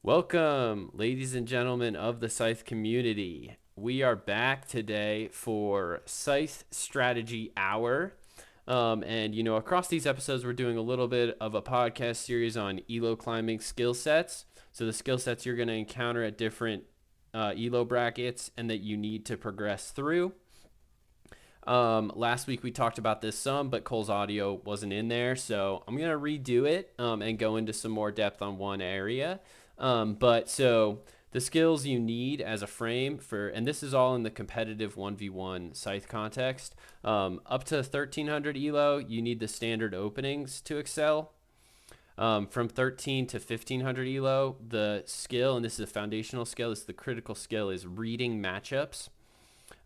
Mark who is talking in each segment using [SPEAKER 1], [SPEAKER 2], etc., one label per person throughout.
[SPEAKER 1] Welcome, ladies and gentlemen of the Scythe community. We are back today for Scythe Strategy Hour. Across these episodes, we're doing a little bit of a podcast series on ELO climbing skill sets. So, the skill sets you're going to encounter at different ELO brackets and that you need to progress through. Last week we talked about this some, but Cole's audio wasn't in there, so I'm gonna redo it and go into some more depth on one area. So the skills you need as a frame for, and this is all in the competitive 1v1 Scythe context. Up to 1300 elo, you need the standard openings to excel. From 13 to 1500 elo, the skill, and this is a foundational skill, this is the critical skill, is reading matchups.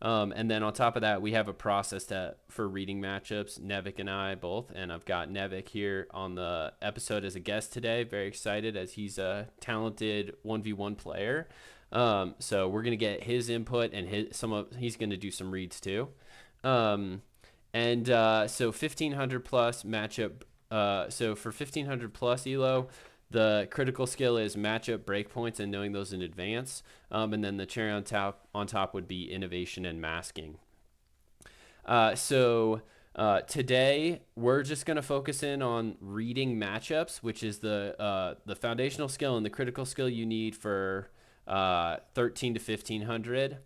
[SPEAKER 1] And then on top of that, we have a process for reading matchups, Nevic and I both. And I've got Nevic here on the episode as a guest today. Very excited as he's a talented 1v1 player. So we're going to get his input and he's going to do some reads too. So 1500 plus matchup. So for 1500 plus elo, the critical skill is matchup breakpoints and knowing those in advance. And then the cherry on top would be innovation and masking. Today we're just going to focus in on reading matchups, which is the foundational skill and the critical skill you need for 13 to 1500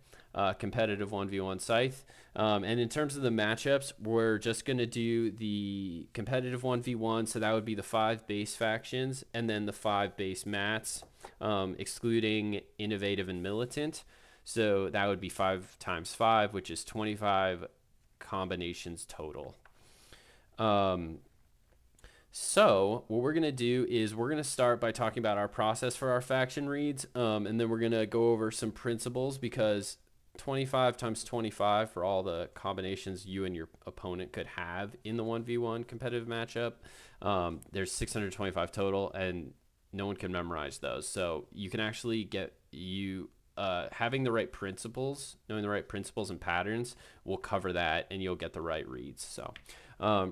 [SPEAKER 1] competitive 1v1 Scythe. And in terms of the matchups, we're just going to do the competitive 1v1. So that would be the 5 base factions and then the 5 base mats, excluding innovative and militant. So that would be 5 times 5, which is 25 combinations total. So what we're going to do is we're going to start by talking about our process for our faction reads. And then we're going to go over some principles because 25 times 25 for all the combinations you and your opponent could have in the 1v1 competitive matchup. There's 625 total, and no one can memorize those. So you can actually get having the right principles, knowing the right principles and patterns will cover that, and you'll get the right reads. So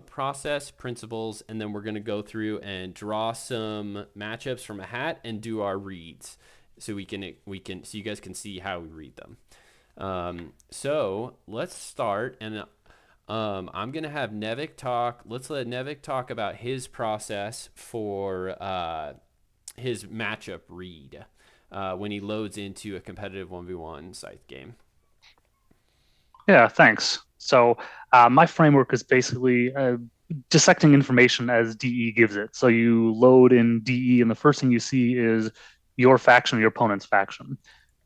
[SPEAKER 1] process, principles, and then we're going to go through and draw some matchups from a hat and do our reads so so you guys can see how we read them. So let's start, and I'm gonna have Nevic talk. Let's let Nevic talk about his process for his matchup read when he loads into a competitive 1v1 Scythe game.
[SPEAKER 2] Yeah, thanks. My framework is basically dissecting information as DE gives it. So you load in DE, and the first thing you see is your faction, your opponent's faction.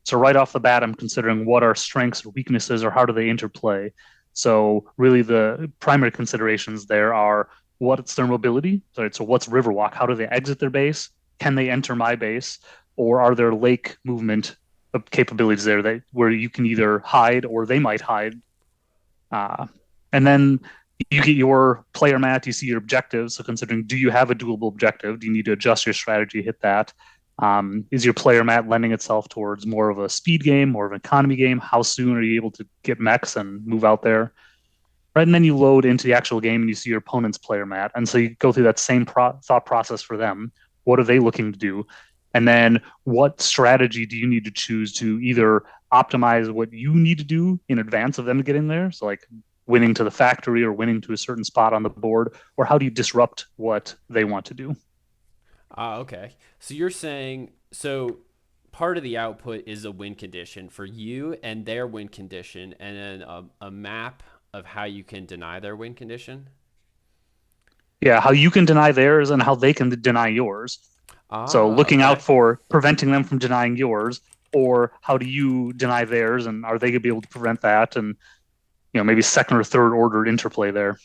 [SPEAKER 2] So right off the bat, I'm considering what are strengths or weaknesses, or how do they interplay. So really, the primary considerations there are what's their mobility. So what's Riverwalk? How do they exit their base? Can they enter my base? Or are there lake movement capabilities there that where you can either hide or they might hide. And then you get your player mat, you see your objectives. So considering, do you have a doable objective? Do you need to adjust your strategy, hit that? Is your player mat lending itself towards more of a speed game, more of an economy game? How soon are you able to get mechs and move out there? Right, and then you load into the actual game and you see your opponent's player mat, and so you go through that same thought process for them. What are they looking to do? And then what strategy do you need to choose to either optimize what you need to do in advance of them getting there? So like winning to the factory or winning to a certain spot on the board, or how do you disrupt what they want to do?
[SPEAKER 1] Okay. So you're saying part of the output is a win condition for you and their win condition, and then a map of how you can deny their win condition.
[SPEAKER 2] Yeah, how you can deny theirs and how they can deny yours. So looking out
[SPEAKER 1] Okay.
[SPEAKER 2] for preventing them from denying yours, or how do you deny theirs, and are they going to be able to prevent that? And maybe second or third order interplay there.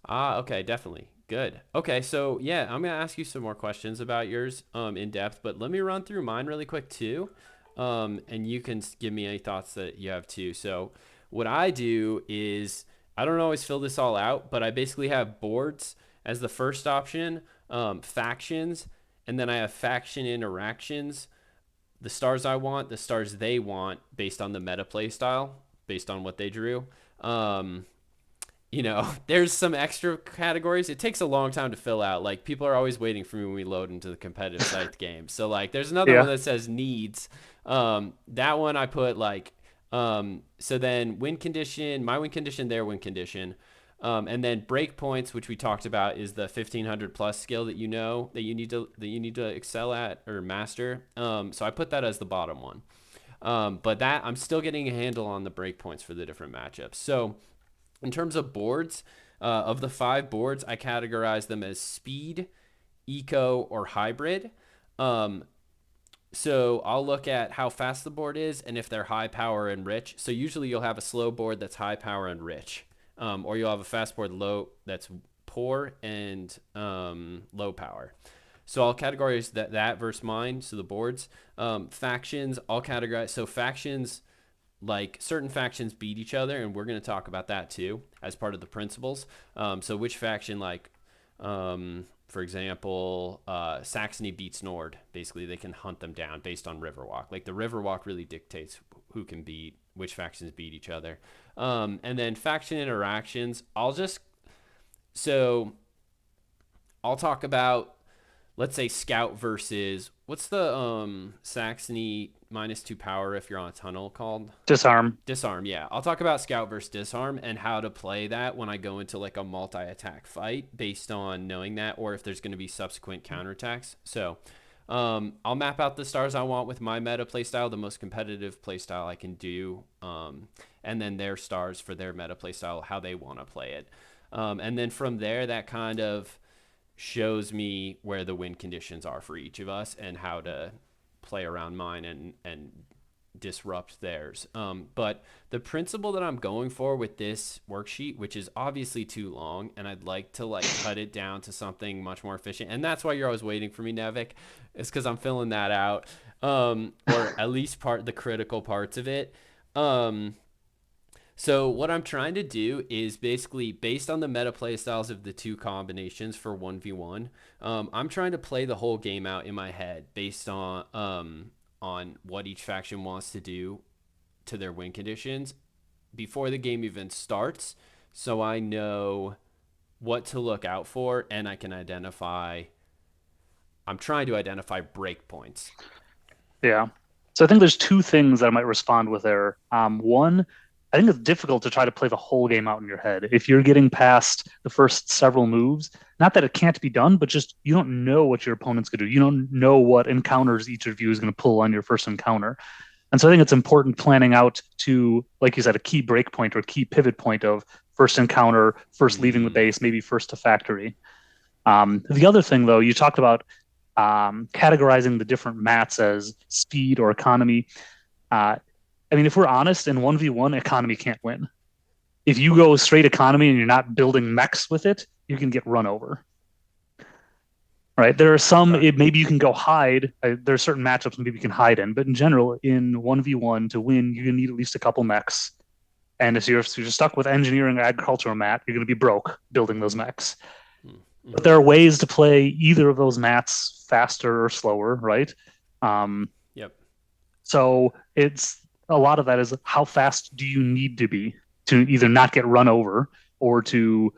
[SPEAKER 1] Okay, definitely. Good. Okay, so yeah, I'm gonna ask you some more questions about yours in depth, but let me run through mine really quick too. And you can give me any thoughts that you have too. So what I do is I don't always fill this all out, but I basically have boards as the first option, factions, and then I have faction interactions, the stars I want, the stars they want based on the meta play style, based on what they drew. there's some extra categories. It takes a long time to fill out. Like people are always waiting for me when we load into the competitive Scythe game. So like there's another one
[SPEAKER 2] Yeah.
[SPEAKER 1] that says needs. That one I put like so then win condition, my win condition, their win condition. And then breakpoints, which we talked about, is the 1500 plus skill that you need to excel at or master. So I put that as the bottom one. But that I'm still getting a handle on the breakpoints for the different matchups. So in terms of boards, of the 5 boards, I categorize them as speed, eco, or hybrid. Um, so I'll look at how fast the board is and if they're high power and rich. So usually you'll have a slow board that's high power and rich, or you'll have a fast board low that's poor and low power. So I'll categorize that versus mine. So the boards, factions, I'll categorize. So factions, like certain factions beat each other, and we're going to talk about that too as part of the principles. So which faction, like, for example, Saxony beats Nord. Basically, they can hunt them down based on Riverwalk. Like the Riverwalk really dictates who can beat which factions beat each other. And then faction interactions. So I'll talk about, let's say, scout versus what's the Saxony -2 power if you're on a tunnel called?
[SPEAKER 2] Disarm.
[SPEAKER 1] Disarm. Yeah, I'll talk about scout versus disarm and how to play that when I go into like a multi-attack fight based on knowing that, or if there's going to be subsequent counterattacks. So I'll map out the stars I want with my meta playstyle, the most competitive playstyle I can do, and then their stars for their meta playstyle, how they want to play it. And then from there, that kind of shows me where the win conditions are for each of us and how to play around mine and disrupt theirs. But the principle that I'm going for with this worksheet, which is obviously too long, and I'd like to like cut it down to something much more efficient, and that's why you're always waiting for me, Nevic, is because I'm filling that out, or at least the critical parts of it. So what I'm trying to do is basically based on the meta play styles of the 2 combinations for 1v1. I'm trying to play the whole game out in my head based on what each faction wants to do to their win conditions before the game even starts, so I know what to look out for and I can identify. I'm trying to identify breakpoints.
[SPEAKER 2] Yeah. So I think there's two things that I might respond with there. One, I think it's difficult to try to play the whole game out in your head. If you're getting past the first several moves, not that it can't be done, but just you don't know what your opponent's going to do. You don't know what encounters each of you is going to pull on your first encounter. And so I think it's important planning out to, like you said, a key break point or key pivot point of first encounter, first leaving the
[SPEAKER 1] Mm,
[SPEAKER 2] base, maybe first to factory. The other thing, though, you talked about categorizing the different mats as speed or economy. Uh, I mean, if we're honest, in 1v1, economy can't win. If you go straight economy and you're not building mechs with it, you can get run over. Right? There are some,
[SPEAKER 1] okay.
[SPEAKER 2] maybe you can go hide. There are certain matchups maybe you can hide in, but in general, in 1v1, to win, you need at least a couple mechs. And if you're stuck with engineering or agricultural mat, you're going to be broke building those mechs. But
[SPEAKER 1] Mm-hmm.
[SPEAKER 2] there are ways to play either of those mats faster or slower, right? Um,
[SPEAKER 1] Yep.
[SPEAKER 2] so it's a lot of that is how fast do you need to be to either not get run over or to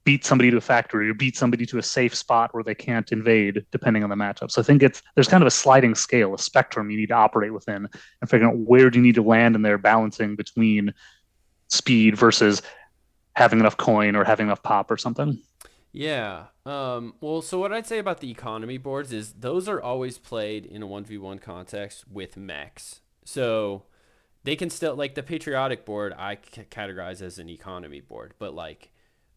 [SPEAKER 2] beat somebody to a factory or beat somebody to a safe spot where they can't invade, depending on the matchup. So I think there's kind of a sliding scale, a spectrum you need to operate within, and figuring out where do you need to land in there, balancing between speed versus having enough coin or having enough pop or something.
[SPEAKER 1] Yeah. Well, so what I'd say about the economy boards is those are always played in a 1v1 context with mechs. So they can still, like the patriotic board, I categorize as an economy board, but like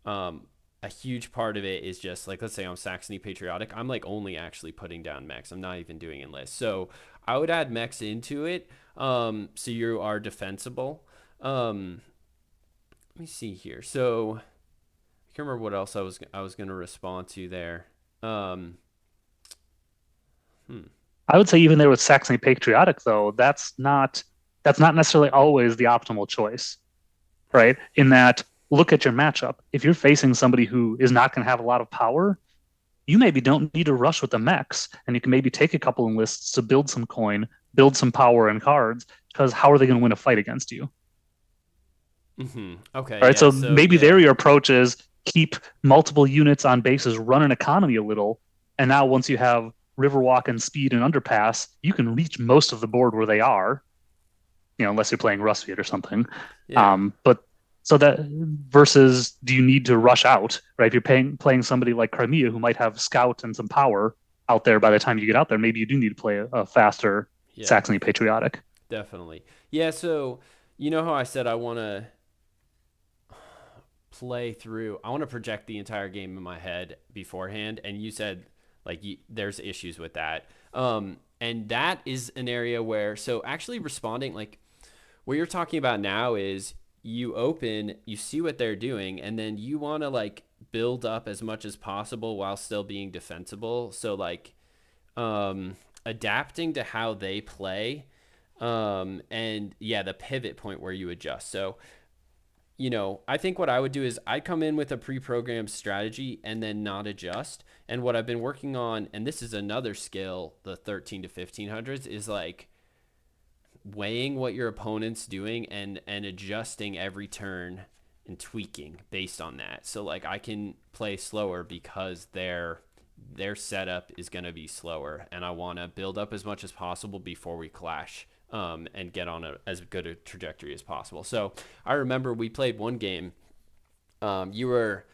[SPEAKER 1] a huge part of it is just like, let's say I'm Saxony patriotic. I'm like only actually putting down mechs. I'm not even doing enlist. So I would add mechs into it. So you are defensible. Let me see here. So I can't remember what else I was gonna respond to there. Um, hmm.
[SPEAKER 2] I would say even there with Saxony Patriotic, though, that's not necessarily always the optimal choice, right? In that, look at your matchup. If you're facing somebody who is not going to have a lot of power, you maybe don't need to rush with the mechs, and you can maybe take a couple enlists to build some coin, build some power and cards, because how are they going to win a fight against you?
[SPEAKER 1] Okay,
[SPEAKER 2] Right?
[SPEAKER 1] yeah.
[SPEAKER 2] So
[SPEAKER 1] So
[SPEAKER 2] maybe there
[SPEAKER 1] yeah,
[SPEAKER 2] your approach is keep multiple units on bases, run an economy a little, and now once you have Riverwalk and Speed and Underpass, you can reach most of the board where they are, unless you're playing Rustfield or something.
[SPEAKER 1] yeah.
[SPEAKER 2] But so that versus do you need to rush out, right? If you're playing somebody like Crimea who might have scout and some power out there by the time you get out there, maybe you do need to play a faster
[SPEAKER 1] Yeah,
[SPEAKER 2] Saxony Patriotic.
[SPEAKER 1] definitely. Yeah, so you know how I said I want to play through, I want to project the entire game in my head beforehand, and you said like there's issues with that. And that is an area where, so actually responding, like what you're talking about now is you open, you see what they're doing, and then you want to like build up as much as possible while still being defensible. So like adapting to how they play, and yeah, the pivot point where you adjust. So I think what I would do is I'd come in with a pre-programmed strategy and then not adjust. And what I've been working on, and this is another skill, the 13 to 1500s, is like weighing what your opponent's doing and adjusting every turn and tweaking based on that. So like I can play slower because their setup is going to be slower, and I want to build up as much as possible before we clash, and get on as good a trajectory as possible. So I remember we played one game. You were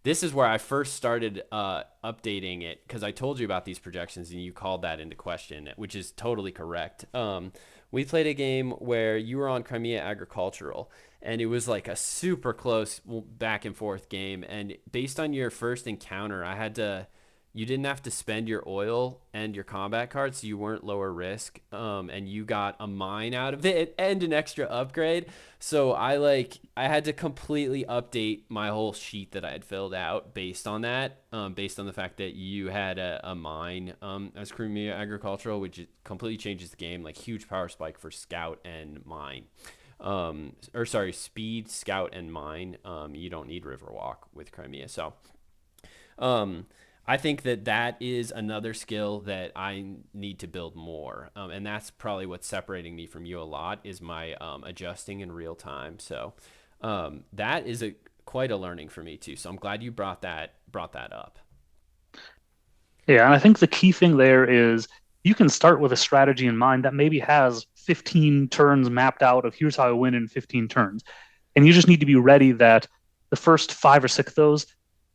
[SPEAKER 1] This is where I first started updating it because I told you about these projections and you called that into question, which is totally correct. We played a game where you were on Crimea Agricultural, and it was like a super close back and forth game. And based on your first encounter, you didn't have to spend your oil and your combat cards, so you weren't lower risk. And you got a mine out of it and an extra upgrade. So I had to completely update my whole sheet that I had filled out based on that, based on the fact that you had a mine as Crimea Agricultural, which completely changes the game. Like huge power spike for Scout and Mine, or sorry, Speed, Scout, and Mine. You don't need Riverwalk with Crimea, so um, I think that is another skill that I need to build more, and that's probably what's separating me from you a lot is my adjusting in real time. So that is a quite a learning for me too. So I'm glad you brought that up.
[SPEAKER 2] Yeah, and I think the key thing there is you can start with a strategy in mind that maybe has 15 turns mapped out of here's how I win in 15 turns. And you just need to be ready that the first five or six of those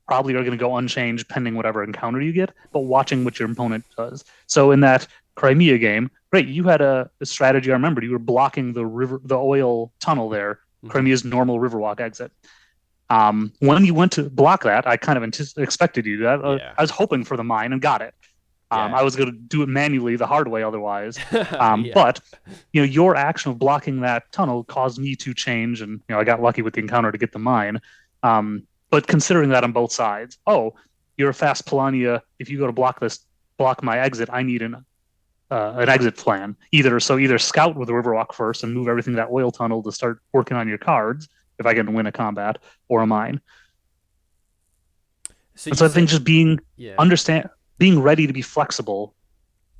[SPEAKER 2] probably are going to go unchanged pending whatever encounter you get, but watching what your opponent does. So in that Crimea game, great, you had a strategy. I remember you were blocking the oil tunnel there,
[SPEAKER 1] Hmm.
[SPEAKER 2] Crimea's normal Riverwalk exit. When you went to block that, I kind of expected you to.
[SPEAKER 1] Yeah,
[SPEAKER 2] I was hoping for the mine and got it.
[SPEAKER 1] yeah,
[SPEAKER 2] I was going to do it manually the hard way otherwise.
[SPEAKER 1] yeah,
[SPEAKER 2] But your action of blocking that tunnel caused me to change, and I got lucky with the encounter to get the mine. But considering that on both sides, oh, you're a fast Polania. If you go to block my exit, I need an exit plan. Either scout with the Riverwalk first and move everything to that oil tunnel to start working on your cards if I can win a combat or a mine.
[SPEAKER 1] so
[SPEAKER 2] And
[SPEAKER 1] you
[SPEAKER 2] so I think
[SPEAKER 1] said,
[SPEAKER 2] just
[SPEAKER 1] yeah.
[SPEAKER 2] understand being ready to be flexible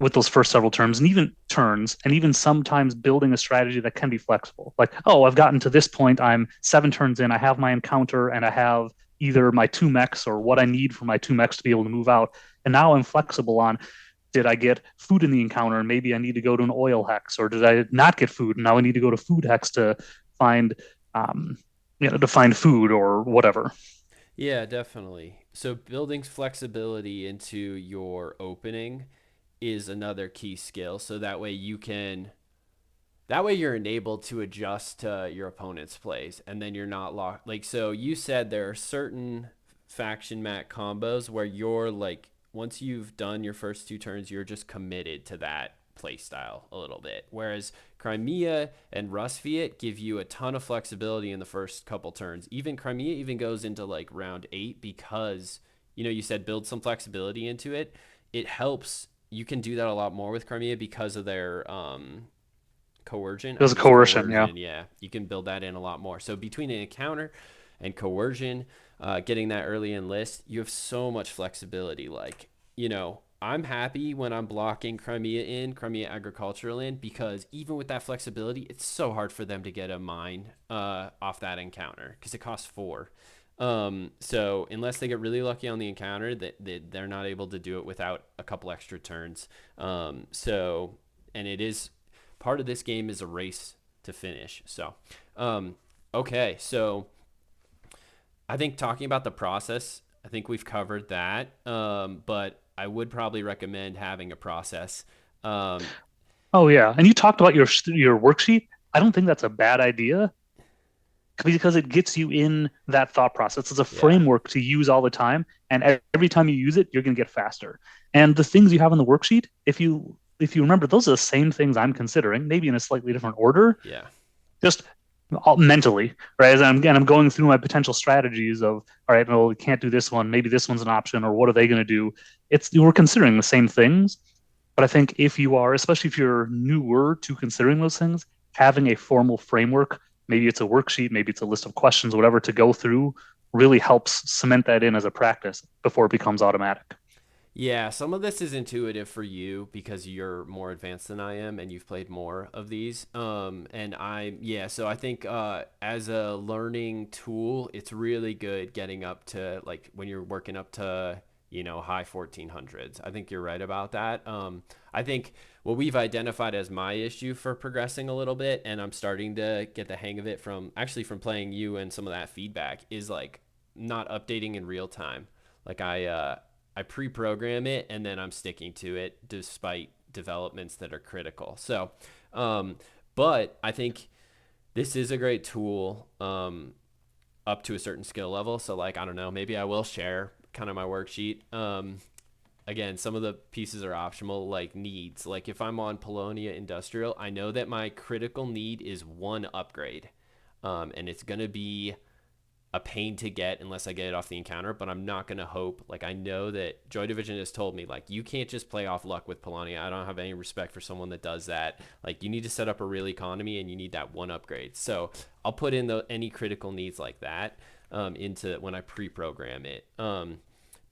[SPEAKER 2] with those first several terms and even turns, and even sometimes building a strategy that can be flexible. Like, oh, I've gotten to this point, I'm 7 turns in, I have my encounter, and I have either my two mechs or what I need for my two mechs to be able to move out. And now I'm flexible on did I get food in the encounter and maybe I need to go to an oil hex, or did I not get food and now I need to go to food hex to find um, to find food or whatever.
[SPEAKER 1] Yeah, definitely. So building flexibility into your opening is another key skill. So that way you're enabled to adjust to your opponent's plays, and then you're not locked. Like, so you said there are certain faction mat combos where you're like, once you've done your first two turns, you're just committed to that play style a little bit. Whereas Crimea and Rustfiat give you a ton of flexibility in the first couple turns. Even Crimea even goes into like round 8 because you said build some flexibility into it. It helps. You can do that a lot more with Crimea because of their coercion.
[SPEAKER 2] It
[SPEAKER 1] I
[SPEAKER 2] was a
[SPEAKER 1] think it's
[SPEAKER 2] coercion, yeah.
[SPEAKER 1] coercion. Yeah, you can build that in a lot more. So between an encounter and coercion, getting that early enlist, you have so much flexibility. Like, I'm happy when I'm blocking Crimea agricultural in, because even with that flexibility, it's so hard for them to get a mine off that encounter because it costs 4. So unless they get really lucky on the encounter, they're not able to do it without a couple extra turns. So, and it is part of this game is a race to finish. So, um, okay, so I think talking about the process, I think we've covered that. But I would probably recommend having a process. Um,
[SPEAKER 2] Oh yeah, and you talked about your worksheet. I don't think that's a bad idea because it gets you in that thought process. It's a
[SPEAKER 1] yeah,
[SPEAKER 2] framework to use all the time, and every time you use it, you're going to get faster. And the things you have in the worksheet, if you remember, those are the same things I'm considering, maybe in a slightly different order,
[SPEAKER 1] yeah,
[SPEAKER 2] just mentally, right? I'm going through my potential strategies of, all right, well, we can't do this one. Maybe this one's an option, or what are they going to do? We're considering the same things, but I think if you are, especially if you're newer to considering those things, having a formal framework, maybe it's a worksheet, maybe it's a list of questions, whatever, to go through, really helps cement that in as a practice before it becomes automatic.
[SPEAKER 1] yeah. Some of this is intuitive for you because you're more advanced than I am and you've played more of these. And yeah. So I think as a learning tool, it's really good getting up to like when you're working up to high 1400s. I think you're right about that. I think what we've identified as my issue for progressing a little bit, and I'm starting to get the hang of it from playing you and some of that feedback, is like not updating in real time. Like I pre-program it and then I'm sticking to it despite developments that are critical. So, um, but I think this is a great tool up to a certain skill level. So, like, I don't know, maybe I will share kind of my worksheet. Again, some of the pieces are optional, like needs. Like, if I'm on Polonia Industrial, I know that my critical need is 1 upgrade, and it's going to be a pain to get unless I get it off the encounter, but I'm not going to hope. Like, I know that Joy Division has told me, like, you can't just play off luck with Polania. I don't have any respect for someone that does that. Like, you need to set up a real economy and you need that 1 upgrade. So I'll put in any critical needs like that into when I pre-program it.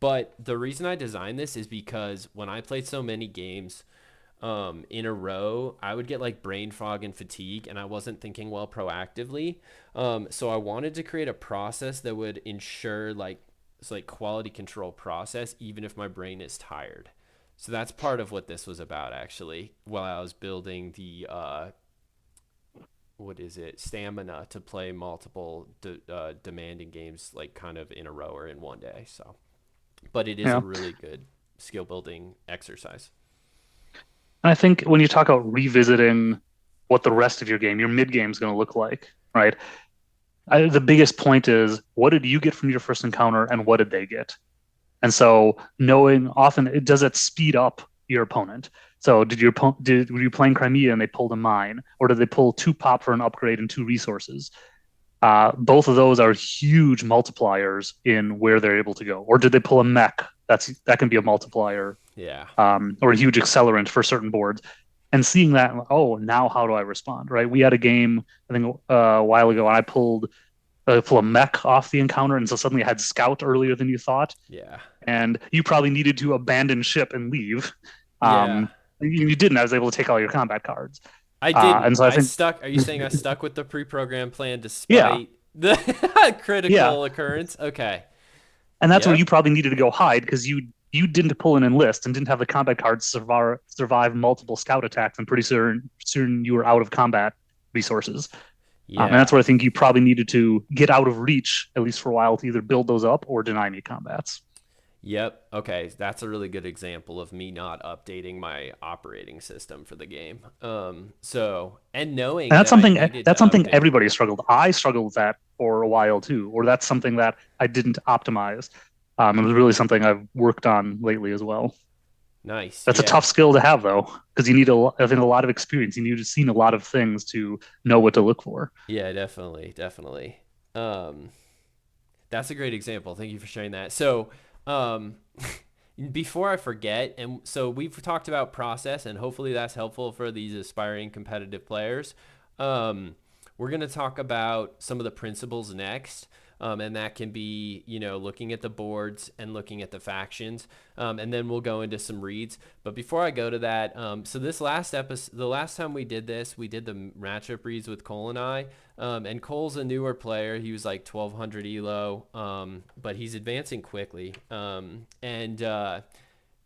[SPEAKER 1] But the reason I designed this is because when I played so many games in a row, I would get like brain fog and fatigue, and I wasn't thinking well proactively. So I wanted to create a process that would ensure like it's like quality control process, even if my brain is tired. So that's part of what this was about, actually, while I was building the what is it, stamina to play multiple demanding games like kind of in a row or in one day. So, but it is a
[SPEAKER 2] Yeah.
[SPEAKER 1] really good skill building exercise.
[SPEAKER 2] And I think when you talk about revisiting what the rest of your game, your mid game is going to look like, right? The biggest point is what did you get from your first encounter and what did they get? And so knowing often it does it speed up your opponent. So were you playing Crimea and they pulled a mine, or did they pull 2 pop for an upgrade and 2 resources? Both of those are huge multipliers in where they're able to go. Or did they pull a mech? That can be a multiplier,
[SPEAKER 1] Yeah.
[SPEAKER 2] or a huge accelerant for certain boards. And seeing that, oh, now how do I respond? Right? We had a game I think a while ago, and I pull a mech off the encounter, and so suddenly I had scout earlier than you thought,
[SPEAKER 1] Yeah.
[SPEAKER 2] and you probably needed to abandon ship and leave.
[SPEAKER 1] Yeah.
[SPEAKER 2] You didn't. I was able to take all your combat cards,
[SPEAKER 1] I didn't.
[SPEAKER 2] and so I
[SPEAKER 1] I
[SPEAKER 2] think,
[SPEAKER 1] stuck. Are you saying I stuck with the pre-programmed plan
[SPEAKER 2] yeah,
[SPEAKER 1] despite the
[SPEAKER 2] yeah,
[SPEAKER 1] critical occurrence? Okay.
[SPEAKER 2] and that's where you
[SPEAKER 1] Yep.
[SPEAKER 2] probably needed to go hide because you didn't pull an enlist and didn't have the combat cards survive multiple scout attacks, and pretty soon you were out of combat resources. And that's
[SPEAKER 1] Yeah.
[SPEAKER 2] where I think you probably needed to get out of reach, at least for a while, to either build those up or deny me combats.
[SPEAKER 1] Yep. Okay. That's a really good example of me not updating my operating system for the game. So, and knowing
[SPEAKER 2] And
[SPEAKER 1] that I needed to
[SPEAKER 2] that's something
[SPEAKER 1] update.
[SPEAKER 2] everybody struggled. I struggled with that for a while too, or that's something that I didn't optimize. It was really something I've worked on lately as well.
[SPEAKER 1] Nice.
[SPEAKER 2] That's a
[SPEAKER 1] Yeah.
[SPEAKER 2] tough skill to have though, because you need I think a lot of experience. You need to have seen a lot of things to know what to look for.
[SPEAKER 1] Yeah, definitely. Definitely. Um, That's a great example. Thank you for sharing that. So, um, before I forget, and so we've talked about process, and hopefully that's helpful for these aspiring competitive players. Um, we're going to talk about some of the principles next. And that can be, looking at the boards and looking at the factions. And then we'll go into some reads. But before I go to that, so this last episode, the last time we did this, we did the matchup reads with Cole and I. And Cole's a newer player. He was like 1200 elo, but he's advancing quickly. And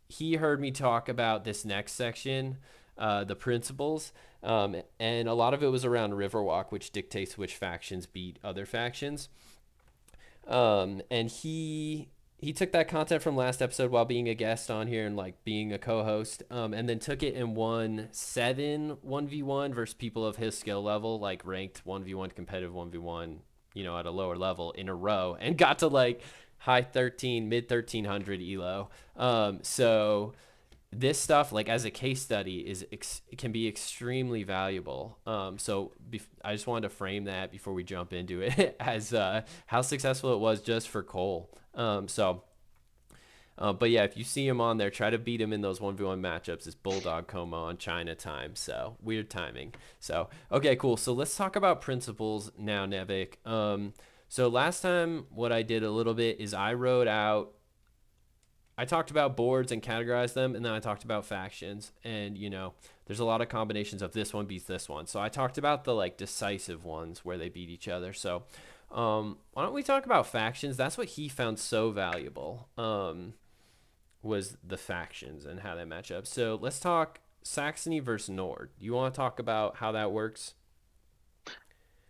[SPEAKER 1] he heard me talk about this next section, the principles. And a lot of it was around Riverwalk, which dictates which factions beat other factions. And he took that content from last episode while being a guest on here and like being a co-host, and then took it and won 7 1v1 versus people of his skill level, like ranked 1v1 competitive 1v1, at a lower level in a row, and got to like high 13 mid 1300 elo. So this stuff, like as a case study, can be extremely valuable. So I just wanted to frame that before we jump into it as how successful it was just for Cole. But yeah, if you see him on there, try to beat him in those 1v1 matchups. It's Bulldog Coma on China time, so weird timing. So okay, cool. So let's talk about principles now, Nevic. So last time what I did a little bit is I talked about boards and categorized them, and then I talked about factions. And there's a lot of combinations of this one beats this one. So I talked about the like decisive ones where they beat each other. So why don't we talk about factions? That's what he found so valuable. Was the factions and how they match up. So let's talk Saxony versus Nord. You want to talk about how that works?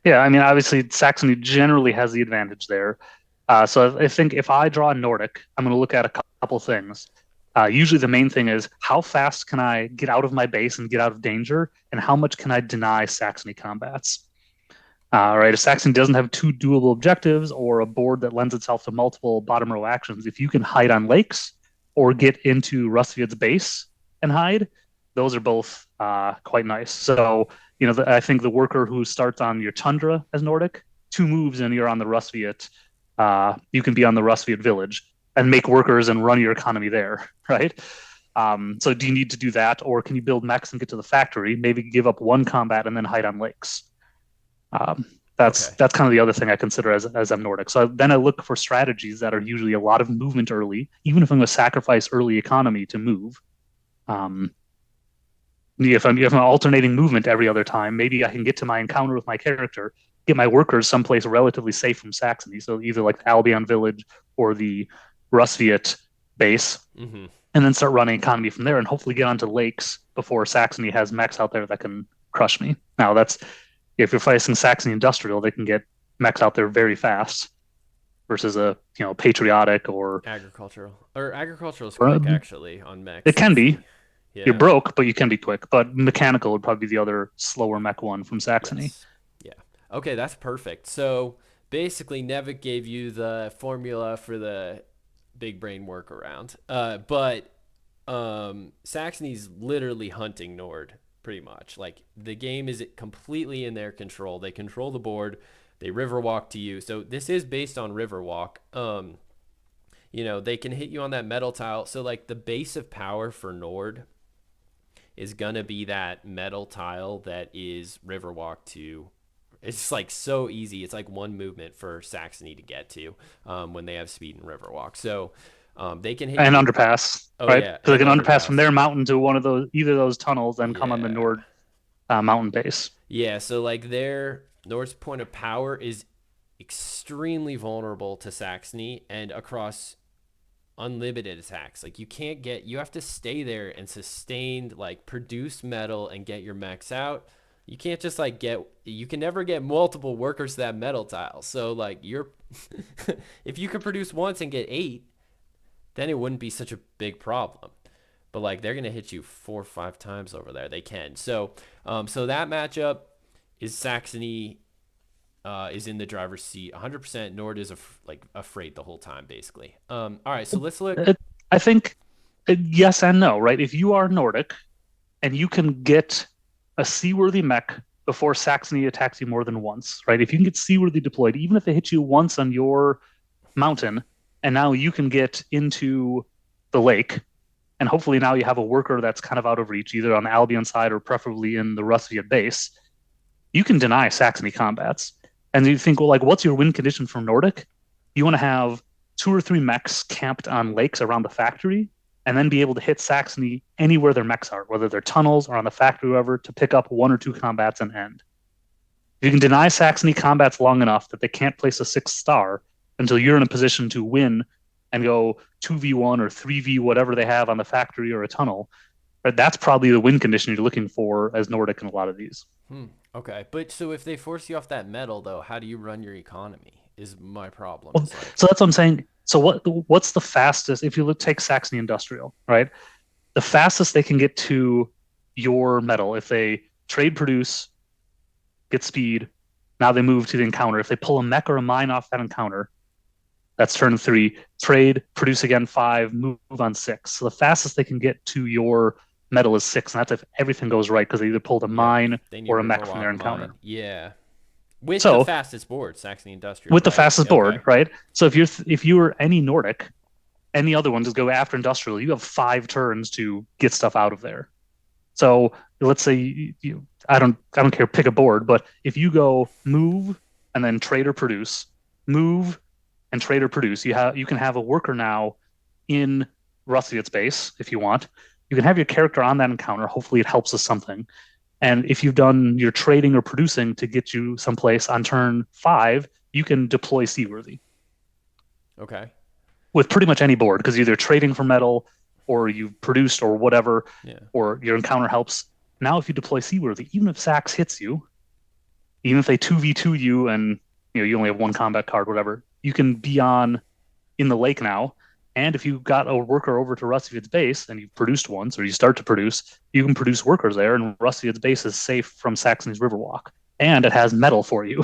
[SPEAKER 2] Yeah, I mean, obviously Saxony generally has the advantage there. So I think if I draw Nordic, I'm going to look at a couple things. Usually the main thing is how fast can I get out of my base and get out of danger, and how much can I deny Saxony combats? Right, if Saxony doesn't have two doable objectives or a board that lends itself to multiple bottom row actions, if you can hide on lakes or get into Rustviad's base and hide, those are both quite nice. So, I think the worker who starts on your Tundra as Nordic, 2 moves and you're on the Rustviad. You can be on the Rustviad village and make workers and run your economy there, right? So do you need to do that, or can you build mechs and get to the factory? Maybe give up one combat and then hide on lakes. Um, that's
[SPEAKER 1] Okay.
[SPEAKER 2] that's kind of the other thing I consider as I'm Nordic. So then I look for strategies that are usually a lot of movement early, even if I'm going to sacrifice early economy to move. Um, if I'm alternating movement every other time, maybe I can get to my encounter with my character, get my workers someplace relatively safe from Saxony. So either like the Albion village or the Rustviat base,
[SPEAKER 1] Mm-hmm.
[SPEAKER 2] and then start running economy from there, and hopefully get onto lakes before Saxony has mechs out there that can crush me. Now that's if you're facing Saxony Industrial, they can get mechs out there very fast versus a patriotic
[SPEAKER 1] Agricultural is
[SPEAKER 2] or
[SPEAKER 1] quick actually on mechs.
[SPEAKER 2] it can
[SPEAKER 1] That's
[SPEAKER 2] be.
[SPEAKER 1] the
[SPEAKER 2] You're
[SPEAKER 1] yeah.
[SPEAKER 2] broke, but you can be quick. But mechanical would probably be the other slower mech one from Saxony.
[SPEAKER 1] Yes. Yeah. Okay, that's perfect. So basically, Nevic gave you the formula for the big brain workaround. But Saxony's literally hunting Nord pretty much. Like the game is completely in their control. They control the board. They riverwalk to you. So this is based on riverwalk. They can hit you on that metal tile. So like the base of power for Nord is gonna be that metal tile that is Riverwalk to. It's like so easy. It's like one movement for Saxony to get to when they have speed in Riverwalk. So they can hit
[SPEAKER 2] And
[SPEAKER 1] you.
[SPEAKER 2] underpass,
[SPEAKER 1] Oh
[SPEAKER 2] right?
[SPEAKER 1] yeah,
[SPEAKER 2] So they
[SPEAKER 1] and
[SPEAKER 2] can underpass from
[SPEAKER 1] underpass.
[SPEAKER 2] their mountain to one of those either of those tunnels, then come on the
[SPEAKER 1] Yeah,
[SPEAKER 2] Nord mountain base.
[SPEAKER 1] yeah. So like their North's point of power is extremely vulnerable to Saxony and across unlimited attacks. Like you have to stay there and sustain, like produce metal and get your mechs out. You can't just like you can never get multiple workers to that metal tile. So like if you could produce once and get 8, then it wouldn't be such a big problem. But like they're gonna hit you 4 or 5 times over there. They can. So that matchup is Saxony is in the driver's seat 100%. Nord is like afraid the whole time, basically. All right, so let's look.
[SPEAKER 2] It, I think yes and no, right? If you are Nordic and you can get a seaworthy mech before Saxony attacks you more than once, right? If you can get seaworthy deployed, even if they hit you once on your mountain, and now you can get into the lake, and hopefully now you have a worker that's kind of out of reach, either on the Albion side or preferably in the Rustviad base, you can deny Saxony combats. And you think, well, like, what's your win condition for Nordic? You want to have 2 or 3 mechs camped on lakes around the factory, and then be able to hit Saxony anywhere their mechs are, whether they're tunnels or on the factory, wherever, to pick up 1 or 2 combats and end. If you can deny Saxony combats long enough that they can't place a 6 star until you're in a position to win and go 2v1 or 3v whatever they have on the factory or a tunnel, right, that's probably the win condition you're looking for as Nordic in a lot of these.
[SPEAKER 1] Hmm. Okay, but so if they force you off that metal, though, how do you run your economy? Is my problem.
[SPEAKER 2] Well,
[SPEAKER 1] Is like,
[SPEAKER 2] so that's what I'm saying. So what's the fastest if you look take Saxony Industrial, right? The fastest they can get to your metal if they trade produce, get speed, now they move to the encounter. If they pull a mech or a mine off that encounter, that's turn 3. Trade, produce again 5, move on 6. So the fastest they can get to your metal is 6, and that's if everything goes right because they either pulled a
[SPEAKER 1] yep,
[SPEAKER 2] mine
[SPEAKER 1] they need
[SPEAKER 2] or a mech from their
[SPEAKER 1] Riverwalk
[SPEAKER 2] encounter.
[SPEAKER 1] mine. Yeah, with the
[SPEAKER 2] So
[SPEAKER 1] fastest board, Saxony Industrial,
[SPEAKER 2] with the
[SPEAKER 1] right?
[SPEAKER 2] fastest
[SPEAKER 1] Okay.
[SPEAKER 2] board, right? So if you were any Nordic, any other one, just go after industrial. You have 5 turns to get stuff out of there. So let's say I don't care, pick a board, but if you go move and then trade or produce, move and trade or produce, you can have a worker now in Rustiot's base if you want. You can have your character on that encounter. Hopefully, it helps us something. And if you've done your trading or producing to get you someplace on turn 5, you can deploy Seaworthy
[SPEAKER 1] Okay.
[SPEAKER 2] with pretty much any board because either trading for metal or you've produced or whatever,
[SPEAKER 1] Yeah.
[SPEAKER 2] or your encounter helps. Now, if you deploy Seaworthy, even if Sax hits you, even if they 2v2 you and you only have 1 combat card, whatever, you can be on in the lake now. And if you got a worker over to Rustivid's base and you've produced once or you start to produce, you can produce workers there, and Rustivid's base is safe from Saxony's Riverwalk. And it has metal for you.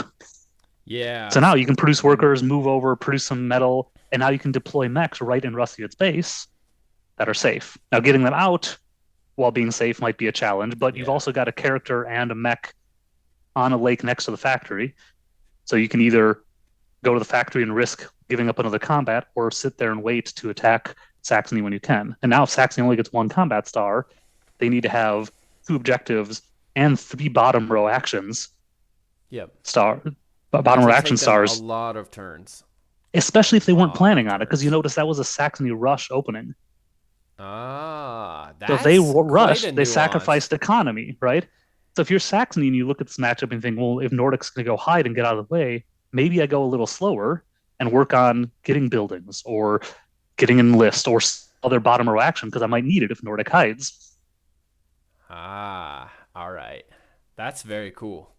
[SPEAKER 1] Yeah.
[SPEAKER 2] So now you can produce workers, move over, produce some metal, and now you can deploy mechs right in Rustivid's base that are safe. Now, getting them out while being safe might be a challenge, but you've
[SPEAKER 1] Yeah.
[SPEAKER 2] also got a character and a mech on a lake next to the factory. So you can either go to the factory and risk giving up another combat or sit there and wait to attack Saxony when you can. And now, if Saxony only gets 1 combat star, they need to have 2 objectives and 3 bottom row actions
[SPEAKER 1] Yep.
[SPEAKER 2] star bottom
[SPEAKER 1] Which
[SPEAKER 2] row
[SPEAKER 1] will
[SPEAKER 2] action
[SPEAKER 1] take them a
[SPEAKER 2] stars,
[SPEAKER 1] lot of turns.
[SPEAKER 2] especially if they weren't
[SPEAKER 1] Lot
[SPEAKER 2] planning
[SPEAKER 1] of
[SPEAKER 2] on it, because you
[SPEAKER 1] turns.
[SPEAKER 2] notice that was a Saxony rush opening.
[SPEAKER 1] Ah,
[SPEAKER 2] So if they
[SPEAKER 1] that's quite a
[SPEAKER 2] rushed, they
[SPEAKER 1] nuance.
[SPEAKER 2] sacrificed economy, right? So if you're Saxony and you look at this matchup and think, well, if Nordic's going to go hide and get out of the way, maybe I go a little slower and work on getting buildings or getting an enlist or other bottom row action because I might need it if Nordic hides.
[SPEAKER 1] Ah, all right. That's very cool.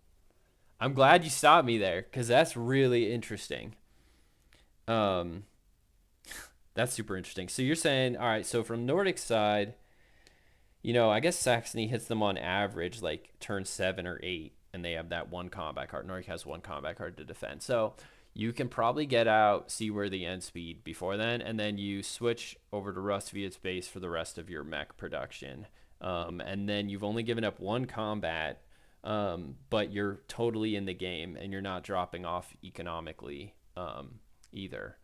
[SPEAKER 1] I'm glad you stopped me there because that's really interesting. Um, that's super interesting. So you're saying, all right, so from Nordic side, I guess Saxony hits them on average like turn 7 or 8, and they have that 1 combat card. Nordic has 1 combat card to defend. So you can probably get out Seaworthy end speed before then, and then you switch over to Rust via base for the rest of your mech production. And then you've only given up 1 combat, but you're totally in the game and you're not dropping off economically either.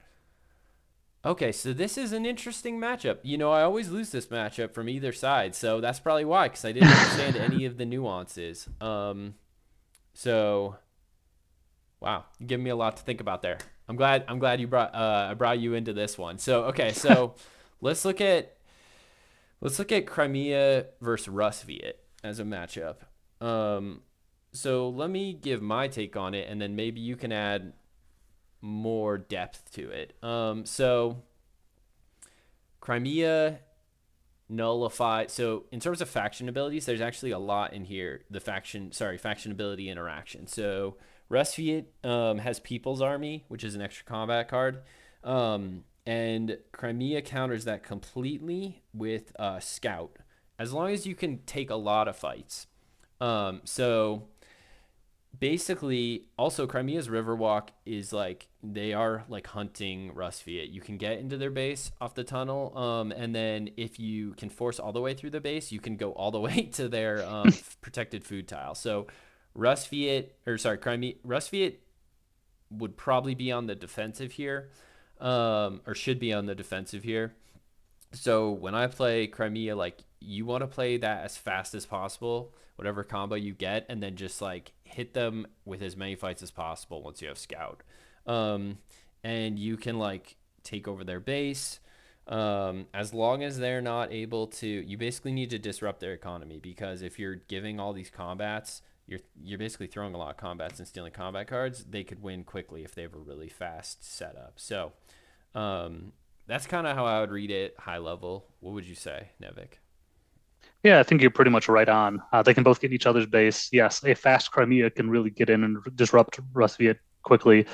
[SPEAKER 1] Okay, so this is an interesting matchup. I always lose this matchup from either side, so that's probably why, because I didn't understand any of the nuances. So wow, you give me a lot to think about there. I'm glad you brought I brought you into this one. So okay, so let's look at Crimea versus Rusviet as a matchup. Um, so let me give my take on it, and then maybe you can add more depth to it. So Crimea nullified. So in terms of faction abilities, there's actually a lot in here. Faction ability interaction. So Resfiat has People's Army, which is an extra combat card. And Crimea counters that completely with Scout, as long as you can take a lot of fights. So basically, also Crimea's Riverwalk is like they are like hunting Rusviet. You can get into their base off the tunnel, and then if you can force all the way through the base, you can go all the way to their protected food tile. So Rusviet would probably be on the defensive here, or should be on the defensive here. So when I play Crimea, like you want to play that as fast as possible, whatever combo you get, and then just like hit them with as many fights as possible once you have Scout. Um, and you can like take over their base. As long as they're not able to, you basically need to disrupt their economy because if you're giving all these combats, you're basically throwing a lot of combats and stealing combat cards. They could win quickly if they have a really fast setup. So um, that's kind of how I would read it, high level. What would you say, Nevic?
[SPEAKER 2] Yeah, I think you're pretty much right on. They can both get in each other's base. Yes, a fast Crimea can really get in and disrupt Rus quickly.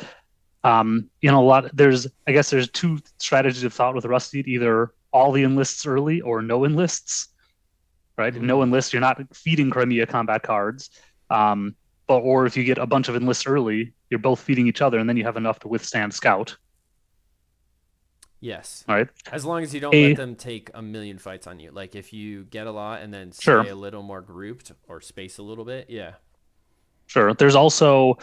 [SPEAKER 2] A lot I guess there's two strategies of thought with Rusty, either all the enlists early or no enlists, right? If no
[SPEAKER 1] Mm.
[SPEAKER 2] enlists, you're not feeding Crimea combat cards. Um, or if you get a bunch of enlists early, you're both feeding each other, and then you have enough to withstand Scout,
[SPEAKER 1] Yes.
[SPEAKER 2] right?
[SPEAKER 1] As long as you don't let
[SPEAKER 2] A
[SPEAKER 1] them take a million fights on you. Like if you get a lot and then
[SPEAKER 2] Sure,
[SPEAKER 1] stay a little more grouped or space a little bit. Yeah.
[SPEAKER 2] sure. There's also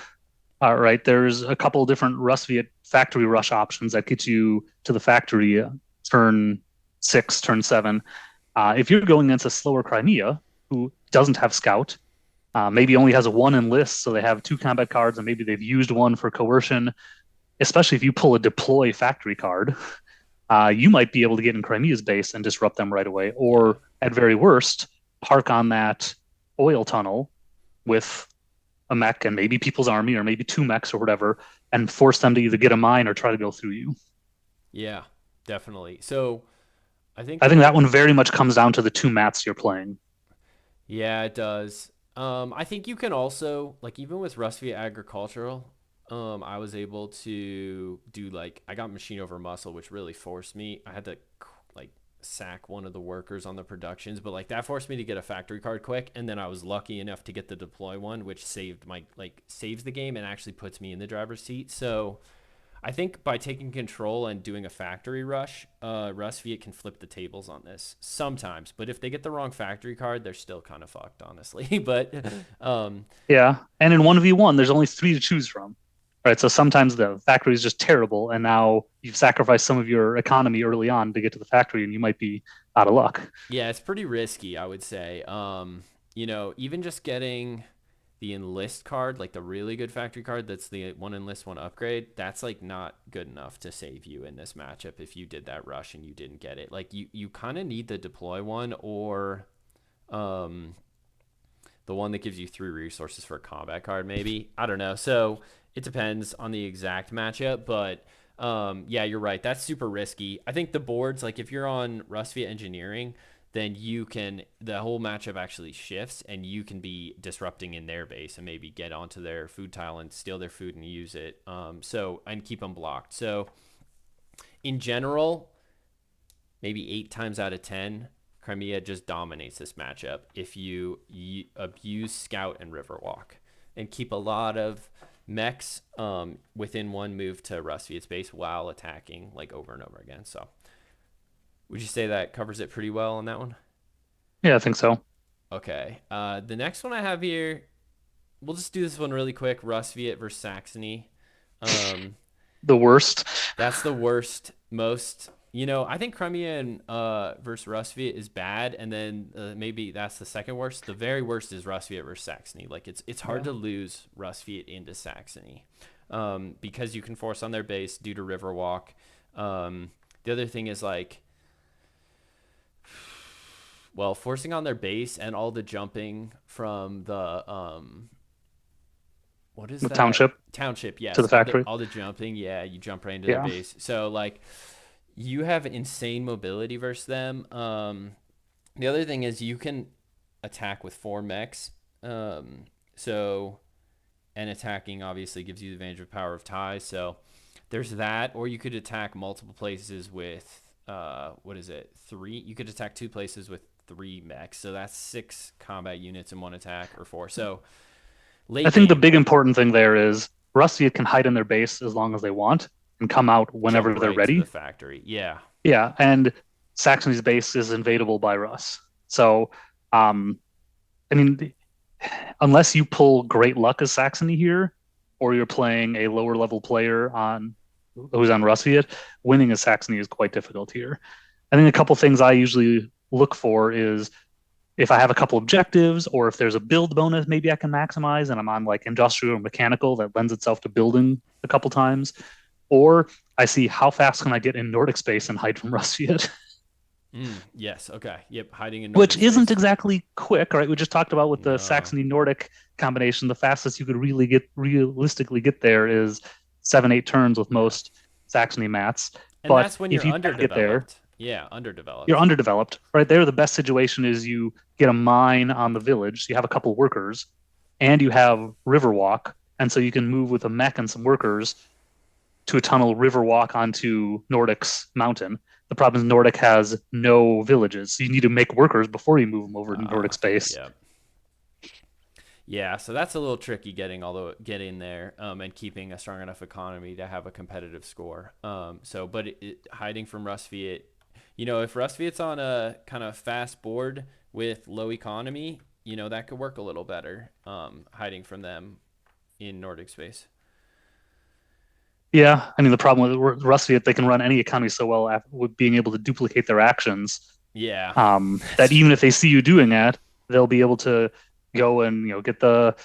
[SPEAKER 2] right. There's a couple of different Rust Viet factory rush options that get you to the factory turn 6, turn 7. If you're going against a slower Crimea who doesn't have Scout, maybe only has a 1 enlist, so they have 2 combat cards, and maybe they've used one for coercion. Especially if you pull a deploy factory card, you might be able to get in Crimea's base and disrupt them right away,
[SPEAKER 1] Yeah.
[SPEAKER 2] or at very worst, park on that oil tunnel with a mech and maybe People's Army or maybe 2 mechs or whatever, and force them to either get a mine or try to go through you.
[SPEAKER 1] Yeah. Definitely. So I think
[SPEAKER 2] I
[SPEAKER 1] the
[SPEAKER 2] think that
[SPEAKER 1] way,
[SPEAKER 2] one very much comes down to the 2 mats you're playing.
[SPEAKER 1] yeah, it does. I think you can also like even with Rust via agricultural, I was able to do like I got machine over muscle, which really forced me. I had to like sack one of the workers on the productions, but like that forced me to get a factory card quick, and then I was lucky enough to get the deploy one, which saved my like saves the game and actually puts me in the driver's seat. So I think by taking control and doing a factory rush, Rust Viet can flip the tables on this sometimes. But if they get the wrong factory card, they're still kind of fucked, honestly. But um,
[SPEAKER 2] Yeah, and in 1v1, there's only 3 to choose from. Right, so sometimes the factory is just terrible, and now you've sacrificed some of your economy early on to get to the factory, and you might be out of luck.
[SPEAKER 1] yeah, it's pretty risky, I would say. Even just getting the enlist card, like the really good factory card, that's the one enlist, one upgrade. That's like not good enough to save you in this matchup if you did that rush and you didn't get it. Like you kind of need the deploy one or um the one that gives you 3 resources for a combat card, maybe. I don't know. So it depends on the exact matchup, but yeah, you're right. That's super risky. I think the boards, like if you're on Rust via engineering, then the whole matchup actually shifts and you can be disrupting in their base and maybe get onto their food tile and steal their food and use it. And keep them blocked. So in general, maybe 8 times out of 10, Crimea just dominates this matchup if you abuse Scout and Riverwalk and keep a lot of mechs within one move to Rustviet's base while attacking like over and over again. So would you say that covers it pretty well on that one?
[SPEAKER 2] Yeah, I think so.
[SPEAKER 1] Okay. The next one I have here, we'll just do this one really quick. Rustviet versus Saxony. Um,
[SPEAKER 2] The worst.
[SPEAKER 1] That's the worst, most. I think Crimea and versus Rusviet is bad, and then maybe that's the second worst. The very worst is Rusviet versus Saxony. Like it's hard
[SPEAKER 2] Yeah.
[SPEAKER 1] to lose Rusviet into Saxony, because you can force on their base due to Riverwalk. The other thing is like, well, forcing on their base and all the jumping from the what is
[SPEAKER 2] The
[SPEAKER 1] that
[SPEAKER 2] township
[SPEAKER 1] township?
[SPEAKER 2] to
[SPEAKER 1] Yes,
[SPEAKER 2] the factory.
[SPEAKER 1] all the jumping. Yeah, you jump right into their
[SPEAKER 2] Yeah.
[SPEAKER 1] base. So like you have insane mobility versus them. The other thing is you can attack with 4 mechs. So and attacking obviously gives you the advantage of power of ties. So there's that, or you could attack multiple places with what is it? 3. You could attack 2 places with 3 mechs. So that's 6 combat units in one attack or 4. So
[SPEAKER 2] I
[SPEAKER 1] late
[SPEAKER 2] think the
[SPEAKER 1] game,
[SPEAKER 2] big important thing there is Rusty can hide in their base as long as they want and come out
[SPEAKER 1] jump
[SPEAKER 2] whenever they're
[SPEAKER 1] right to the
[SPEAKER 2] ready.
[SPEAKER 1] factory. Yeah.
[SPEAKER 2] Yeah, and Saxony's base is invadable by Russ. So, um, I mean, unless you pull great luck as Saxony here, or you're playing a lower level player on who's on Russ Viet, winning as Saxony is quite difficult here. I think a couple things I usually look for is if I have a couple objectives or if there's a build bonus maybe I can maximize and I'm on like industrial or mechanical that lends itself to building a couple times. Or I see how fast can I get in Nordic space and hide from Rustfiat,
[SPEAKER 1] Yes. Okay. Yep. Hiding in
[SPEAKER 2] which
[SPEAKER 1] Nordic
[SPEAKER 2] isn't
[SPEAKER 1] space.
[SPEAKER 2] exactly quick, right? We just talked about with the
[SPEAKER 1] No.
[SPEAKER 2] Saxony Nordic combination, the fastest you could really get realistically get there is 7, 8 turns with
[SPEAKER 1] Yeah.
[SPEAKER 2] most Saxony mats.
[SPEAKER 1] And
[SPEAKER 2] But
[SPEAKER 1] that's when
[SPEAKER 2] if
[SPEAKER 1] you're
[SPEAKER 2] you can get there,
[SPEAKER 1] underdeveloped. Yeah,
[SPEAKER 2] you're
[SPEAKER 1] underdeveloped.
[SPEAKER 2] underdeveloped, right? There, the best situation is you get a mine on the village, so you have a couple workers, and you have river walk, and so you can move with a mech and some workers to a tunnel river walk onto Nordic's mountain. The problem is Nordic has no villages, so you need to make workers before you move them over to Nordic space.
[SPEAKER 1] Yeah. Yeah, so that's a little tricky getting there and keeping a strong enough economy to have a competitive score. But hiding from Rustviet, if Rustviet's on a kind of fast board with low economy, that could work a little better. Hiding from them in Nordic space.
[SPEAKER 2] Yeah, I mean the problem with Rustviet, they can run any economy so well with being able to duplicate their actions
[SPEAKER 1] Yeah,
[SPEAKER 2] that
[SPEAKER 1] that's
[SPEAKER 2] even if
[SPEAKER 1] true.
[SPEAKER 2] they see you doing that, they'll be able to go and get the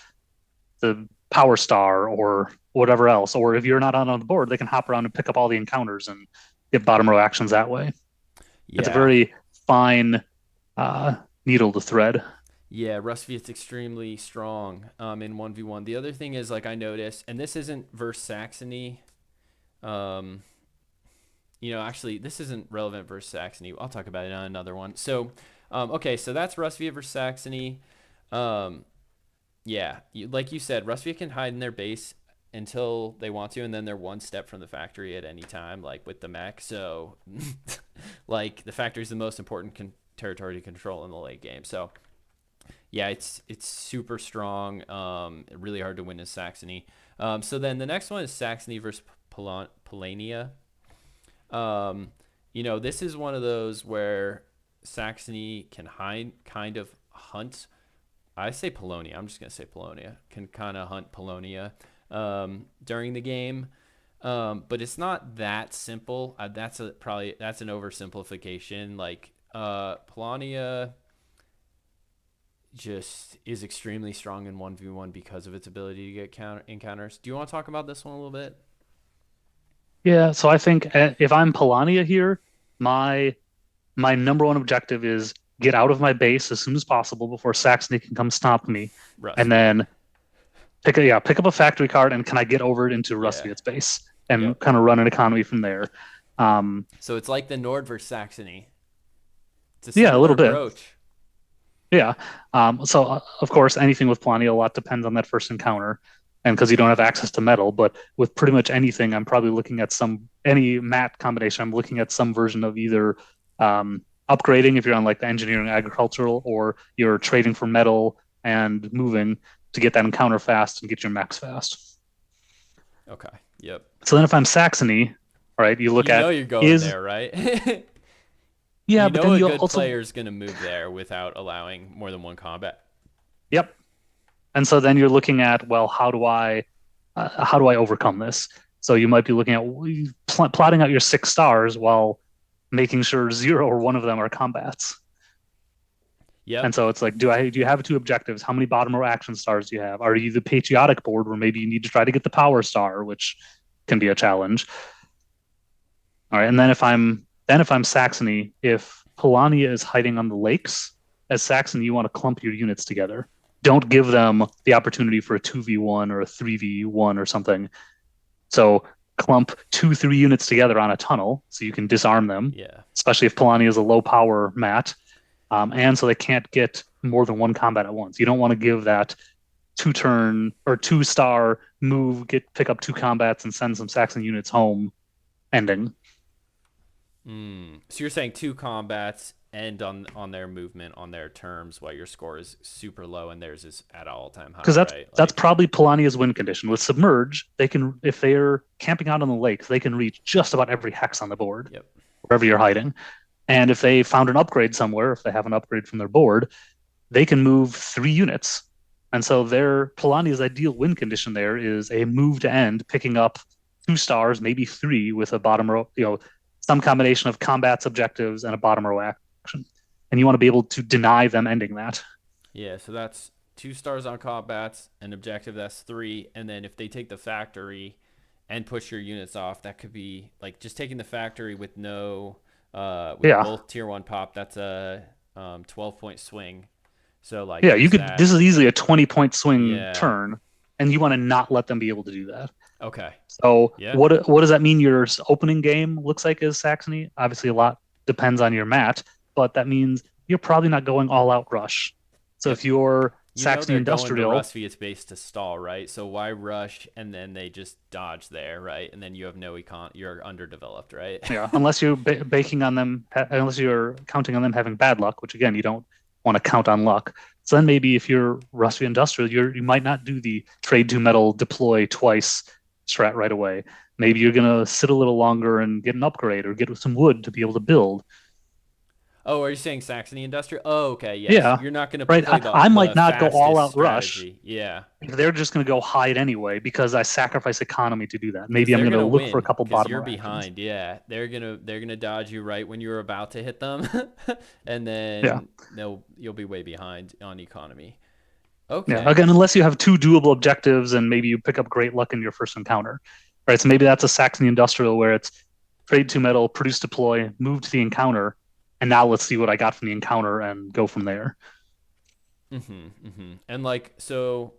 [SPEAKER 2] power star or whatever else. Or if you're not on the board, they can hop around and pick up all the encounters and get bottom row actions that way. It's a
[SPEAKER 1] Yeah,
[SPEAKER 2] very fine uh, needle to thread.
[SPEAKER 1] yeah, Rustviet's extremely strong in 1v1. The other thing is, like, I noticed, and this isn't versus Saxony. Um, actually, this isn't relevant versus Saxony. I'll talk about it on another one. So, okay, so that's Rustvia versus Saxony. Um, yeah, like you said, Rustvia can hide in their base until they want to, and then they're one step from the factory at any time, like with the mech. So, like, the factory is the most important territory to control in the late game. So, yeah, it's super strong. Really hard to win as Saxony. So then the next one is Saxony versus Polania. Um, this is one of those where Saxony can kind of hunt. I say Polonia. I'm just gonna say Polonia can kind of hunt Polonia during the game, but it's not that simple. That's an oversimplification. Like Polonia just is extremely strong in 1v1 because of its ability to get counter encounters. Do you want to talk about this one a little bit?
[SPEAKER 2] Yeah, so I think if I'm Polania here, my my number one objective is get out of my base as soon as possible before Saxony can come stomp me, and
[SPEAKER 1] Rustviet.
[SPEAKER 2] then pick up a factory card and can I get over it into
[SPEAKER 1] Yeah.
[SPEAKER 2] Rustviet's base
[SPEAKER 1] Yep.
[SPEAKER 2] and kind of run an economy from there. Um,
[SPEAKER 1] So it's like the Nord versus Saxony. It's a
[SPEAKER 2] yeah, a
[SPEAKER 1] similar
[SPEAKER 2] little bit.
[SPEAKER 1] approach.
[SPEAKER 2] Yeah. Of course, anything with Polania, a lot depends on that first encounter, and because you don't have access to metal. But with pretty much anything, I'm probably looking at any mat combination. I'm looking at some version of either upgrading if you're on like the engineering agricultural, or you're trading for metal and moving to get that encounter fast and get your max fast.
[SPEAKER 1] Okay. Yep.
[SPEAKER 2] So then if I'm Saxony, all right, you look
[SPEAKER 1] You know
[SPEAKER 2] at
[SPEAKER 1] you're going
[SPEAKER 2] is
[SPEAKER 1] there, right?
[SPEAKER 2] yeah,
[SPEAKER 1] You
[SPEAKER 2] but
[SPEAKER 1] know
[SPEAKER 2] then
[SPEAKER 1] a
[SPEAKER 2] you
[SPEAKER 1] good
[SPEAKER 2] also
[SPEAKER 1] player is going to move there without allowing more than one combat.
[SPEAKER 2] yep. And so then you're looking at, well, how do I overcome this? So you might be looking at plotting out your 6 stars while making sure zero or one of them are combats. And
[SPEAKER 1] Yep.
[SPEAKER 2] so it's like, do you have two objectives? How many bottom row action stars do you have? Are you the patriotic board where maybe you need to try to get the power star, which can be a challenge? All right, and then if I'm Saxony, if Polania is hiding on the lakes, as Saxony, you want to clump your units together. Don't give them the opportunity for a 2v1 or a 3v1 or something. So clump 2, 3 units together on a tunnel so you can disarm them,
[SPEAKER 1] Yeah.
[SPEAKER 2] especially if Polania is a low power mat, and so they can't get more than one combat at once. You don't want to give that 2 turn or 2 star move, pick up 2 combats and send some Saxon units home ending.
[SPEAKER 1] So you're saying two combats end on their movement on their terms while your score is super low and theirs is at all time high,
[SPEAKER 2] Because
[SPEAKER 1] right?
[SPEAKER 2] that's
[SPEAKER 1] Like,
[SPEAKER 2] probably Polania's win condition. With Submerge, they can if they're camping out on the lake, they can reach just about every hex on the board,
[SPEAKER 1] yep.
[SPEAKER 2] wherever you're hiding. And if they found an upgrade somewhere, if they have an upgrade from their board, they can move 3 units. And so their Polania's ideal win condition there is a move to end, picking up 2 stars, maybe three, with a bottom row, some combination of combats, objectives, and a bottom row action. And you want to be able to deny them ending that.
[SPEAKER 1] Yeah, so that's 2 stars on combats, an objective that's 3, and then if they take the factory and push your units off, that could be like just taking the factory with no with
[SPEAKER 2] Yeah.
[SPEAKER 1] both tier 1 pop, that's a 12-point swing. So like
[SPEAKER 2] Yeah, you
[SPEAKER 1] there's
[SPEAKER 2] could.
[SPEAKER 1] that.
[SPEAKER 2] This is easily a 20-point swing
[SPEAKER 1] Yeah.
[SPEAKER 2] turn, and you want to not let them be able to do that.
[SPEAKER 1] Okay.
[SPEAKER 2] So
[SPEAKER 1] Yeah.
[SPEAKER 2] what does that mean your opening game looks like as Saxony? Obviously, a lot depends on your match, but that means you're probably not going all out rush. So
[SPEAKER 1] Yep.
[SPEAKER 2] if you're
[SPEAKER 1] You know
[SPEAKER 2] Saxony
[SPEAKER 1] they're going to
[SPEAKER 2] Industrial,
[SPEAKER 1] Rust Fiat's base to stall, right? So why rush and then they just dodge there, right? And then you have no econ. You're underdeveloped, right?
[SPEAKER 2] yeah, unless you're baking on them, unless you're counting on them having bad luck, which again you don't want to count on luck. So then maybe if you're Rusty Industrial, you might not do the trade to metal deploy twice strat right away. Maybe you're gonna sit a little longer and get an upgrade or get some wood to be able to build.
[SPEAKER 1] Oh, are you saying Saxony Industrial? Oh, okay, yes.
[SPEAKER 2] Yeah,
[SPEAKER 1] You're not going to
[SPEAKER 2] right.
[SPEAKER 1] play
[SPEAKER 2] I might
[SPEAKER 1] the
[SPEAKER 2] not go all
[SPEAKER 1] fastest
[SPEAKER 2] out rush.
[SPEAKER 1] strategy. Yeah.
[SPEAKER 2] They're just going to go hide anyway because I sacrifice economy to do that.
[SPEAKER 1] Cuz
[SPEAKER 2] Maybe I'm
[SPEAKER 1] they're
[SPEAKER 2] going
[SPEAKER 1] going
[SPEAKER 2] to
[SPEAKER 1] to
[SPEAKER 2] look for a
[SPEAKER 1] win
[SPEAKER 2] couple
[SPEAKER 1] cuz
[SPEAKER 2] bottom
[SPEAKER 1] you're
[SPEAKER 2] row actions.
[SPEAKER 1] behind. Yeah. They're going to dodge you right when you're about to hit them and
[SPEAKER 2] Yeah.
[SPEAKER 1] then you'll be way behind on economy.
[SPEAKER 2] Yeah.
[SPEAKER 1] Okay.
[SPEAKER 2] Again, unless you have two doable objectives and maybe you pick up great luck in your first encounter. Right. So maybe that's a Saxony Industrial where it's trade to metal, produce deploy, move to the encounter, and now let's see what I got from the encounter and go from there.
[SPEAKER 1] Mhm. Mhm. And like so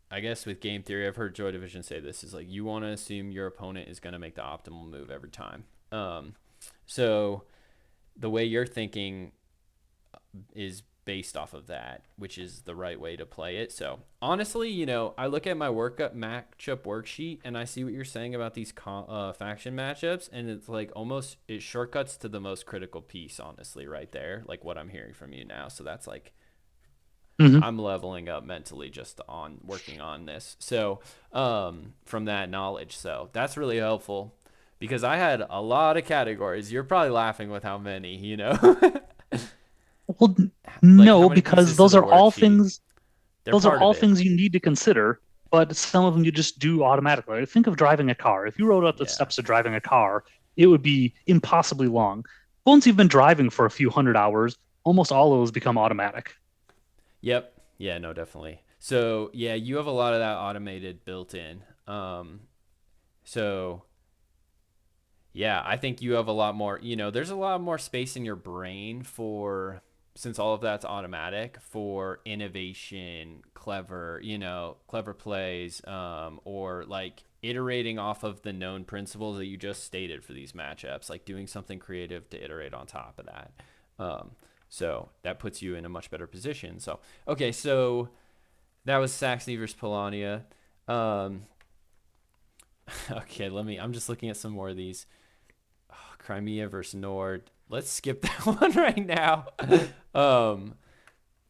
[SPEAKER 1] I guess with game theory, I've heard Joy Division say this is like you want to assume your opponent is going to make the optimal move every time. So the way you're thinking is based off of that, which is the right way to play it. So honestly, I look at my workup matchup worksheet and I see what you're saying about these faction matchups, and it's like almost it shortcuts to the most critical piece, honestly, right there, like what I'm hearing from you now. So that's like
[SPEAKER 2] Mm-hmm.
[SPEAKER 1] I'm leveling up mentally just on working on this. So from that knowledge, so that's really helpful because I had a lot of categories. You're probably laughing with how many.
[SPEAKER 2] Well,
[SPEAKER 1] Like how
[SPEAKER 2] no,
[SPEAKER 1] many
[SPEAKER 2] because
[SPEAKER 1] pieces to
[SPEAKER 2] those
[SPEAKER 1] the
[SPEAKER 2] are all
[SPEAKER 1] worksheet.
[SPEAKER 2] things
[SPEAKER 1] They're
[SPEAKER 2] those are
[SPEAKER 1] part of
[SPEAKER 2] all
[SPEAKER 1] it.
[SPEAKER 2] things you need to consider, but some of them you just do automatically. Think of driving a car. If you wrote out the
[SPEAKER 1] Yeah.
[SPEAKER 2] steps of driving a car, it would be impossibly long. Once you've been driving for a few hundred hours, almost all of those become automatic.
[SPEAKER 1] Yep. Yeah, no, definitely. So yeah, you have a lot of that automated built in. So yeah, I think you have a lot more, there's a lot more space in your brain for, since all of that's automatic, for innovation, clever plays, or like iterating off of the known principles that you just stated for these matchups, like doing something creative to iterate on top of that. Um, so that puts you in a much better position. So, okay, so that was Saxony versus Polania. Um, okay, I'm just looking at some more of these. Crimea versus Nord. Let's skip that one right now. um,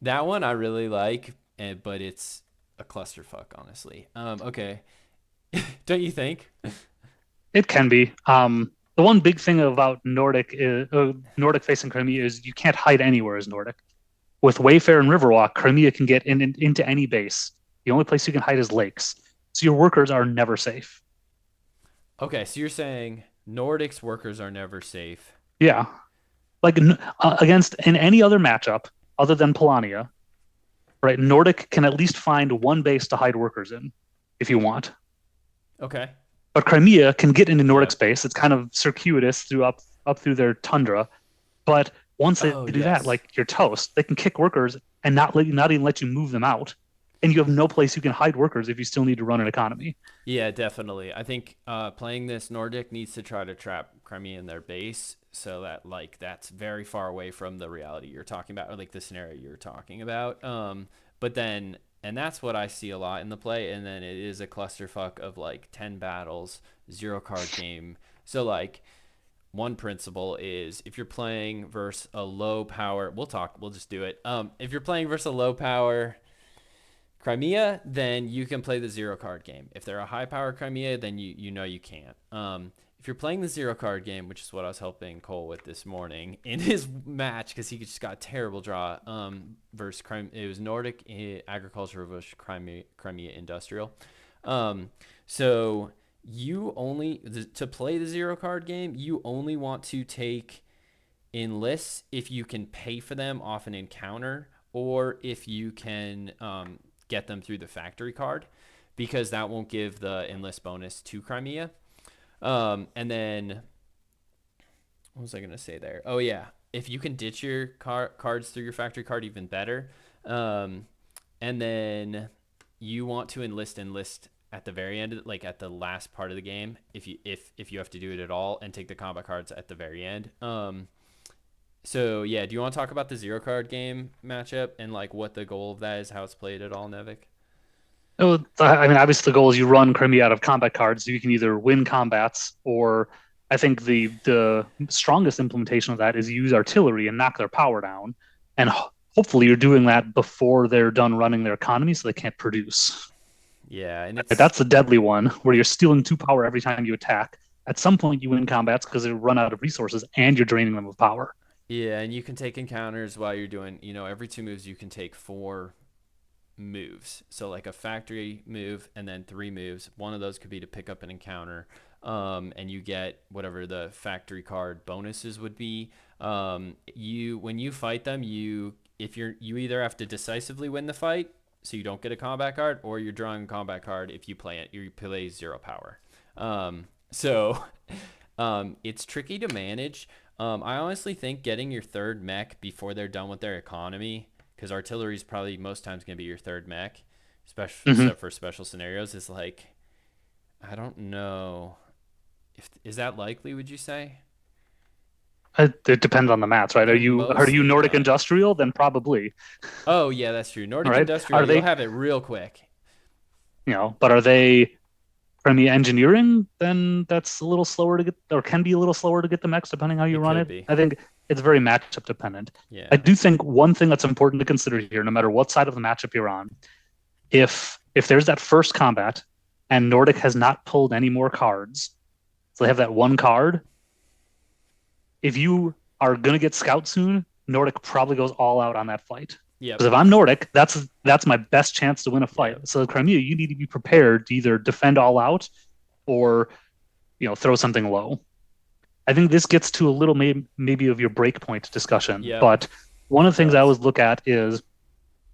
[SPEAKER 1] that one I really like, but it's a clusterfuck, honestly. Okay, don't you think?
[SPEAKER 2] It can be. The one big thing about Nordic facing Crimea is you can't hide anywhere as Nordic. With Wayfair and Riverwalk, Crimea can get into any base. The only place you can hide is lakes. So your workers are never safe.
[SPEAKER 1] Okay, so you're saying Nordic's workers are never safe.
[SPEAKER 2] Yeah. Like against in any other matchup other than Polania, right? Nordic can at least find one base to hide workers in if you want.
[SPEAKER 1] Okay.
[SPEAKER 2] But Crimea can get into Nordic
[SPEAKER 1] Yep.
[SPEAKER 2] space. It's kind of circuitous up through their tundra. But once they
[SPEAKER 1] Oh
[SPEAKER 2] do that,
[SPEAKER 1] yes.
[SPEAKER 2] like you're toast. They can kick workers and not even let you move them out. And you have no place you can hide workers if you still need to run an economy.
[SPEAKER 1] Yeah, definitely. I think playing this Nordic needs to try to trap Crimea in their base so that like that's very far away from the reality you're talking about or like the scenario you're talking about. But then and that's what I see a lot in the play. And then it is a clusterfuck of like 10 battles, 0 card game. So like one principle is if you're playing versus a low power, we'll just do it. If you're playing versus a low power Crimea, then you can play the 0 card game. If they're a high power Crimea, then you know you can't. If you're playing the 0 card game, which is what I was helping Cole with this morning in his match, because he just got a terrible draw. Versus it was Nordic Agriculture versus Crimea Industrial. So You only to play the zero card game, you only want to take enlists if you can pay for them off an encounter, or if you can get them through the factory card, because that won't give the enlist bonus to Crimea. And then what was I gonna say there? Oh yeah, if you can ditch your cards through your factory card, even better. Um, and then you want to enlist at the very end, like at the last part of the game, if you have to do it at all, and take the combat cards at the very end. So yeah, do you want to talk about the zero card game matchup and like what the goal of that is, how it's played at all, Nevic?
[SPEAKER 2] Oh, I mean, obviously the goal is you run Crimea out of combat cards. So you can either win combats, or I think the strongest implementation of that is use artillery and knock their power down. And hopefully you're doing that before they're done running their economy, so they can't produce.
[SPEAKER 1] Yeah, and
[SPEAKER 2] Right,
[SPEAKER 1] it's
[SPEAKER 2] that's the deadly one, where you're stealing 2 power every time you attack. At some point, you win combats because they run out of resources and you're draining them of power.
[SPEAKER 1] yeah, and you can take encounters while you're doing, every 2 moves you can take 4 moves. So like a factory move and then 3 moves. One of those could be to pick up an encounter, and you get whatever the factory card bonuses would be. You when you fight them, you either have to decisively win the fight, so you don't get a combat card, or you're drawing a combat card if you play it. You play 0 power. So it's tricky to manage. I honestly think getting your third mech before they're done with their economy, because artillery is probably most times going to be your third mech, especially
[SPEAKER 2] Mm-hmm.
[SPEAKER 1] except for special scenarios, is like, I don't know if is that likely. Would you say?
[SPEAKER 2] It depends on the mats, right?
[SPEAKER 1] They're
[SPEAKER 2] Are you
[SPEAKER 1] mostly
[SPEAKER 2] Nordic
[SPEAKER 1] done.
[SPEAKER 2] Industrial? Then probably,
[SPEAKER 1] Oh yeah, that's true.
[SPEAKER 2] all
[SPEAKER 1] Nordic
[SPEAKER 2] right.
[SPEAKER 1] Industrial,
[SPEAKER 2] Are
[SPEAKER 1] you'll
[SPEAKER 2] they,
[SPEAKER 1] have it real quick.
[SPEAKER 2] but are they Crimea Engineering? Then that's a little slower to get, or can be a little slower to get the mechs depending how you
[SPEAKER 1] It
[SPEAKER 2] run
[SPEAKER 1] could
[SPEAKER 2] it.
[SPEAKER 1] be.
[SPEAKER 2] I think it's very matchup dependent. I
[SPEAKER 1] Yeah.
[SPEAKER 2] do think one thing that's important to consider here, no matter what side of the matchup you're on, if there's that first combat and Nordic has not pulled any more cards, so they have that one card. If you are gonna get scout soon, Nordic probably goes all out on that fight.
[SPEAKER 1] Yep.
[SPEAKER 2] Because if I'm Nordic, that's my best chance to win a fight.
[SPEAKER 1] Yep.
[SPEAKER 2] So Crimea, you need to be prepared to either defend all out or throw something low. I think this gets to a little maybe of your breakpoint discussion,
[SPEAKER 1] Yep.
[SPEAKER 2] but one of
[SPEAKER 1] It
[SPEAKER 2] the things I
[SPEAKER 1] does.
[SPEAKER 2] always look at is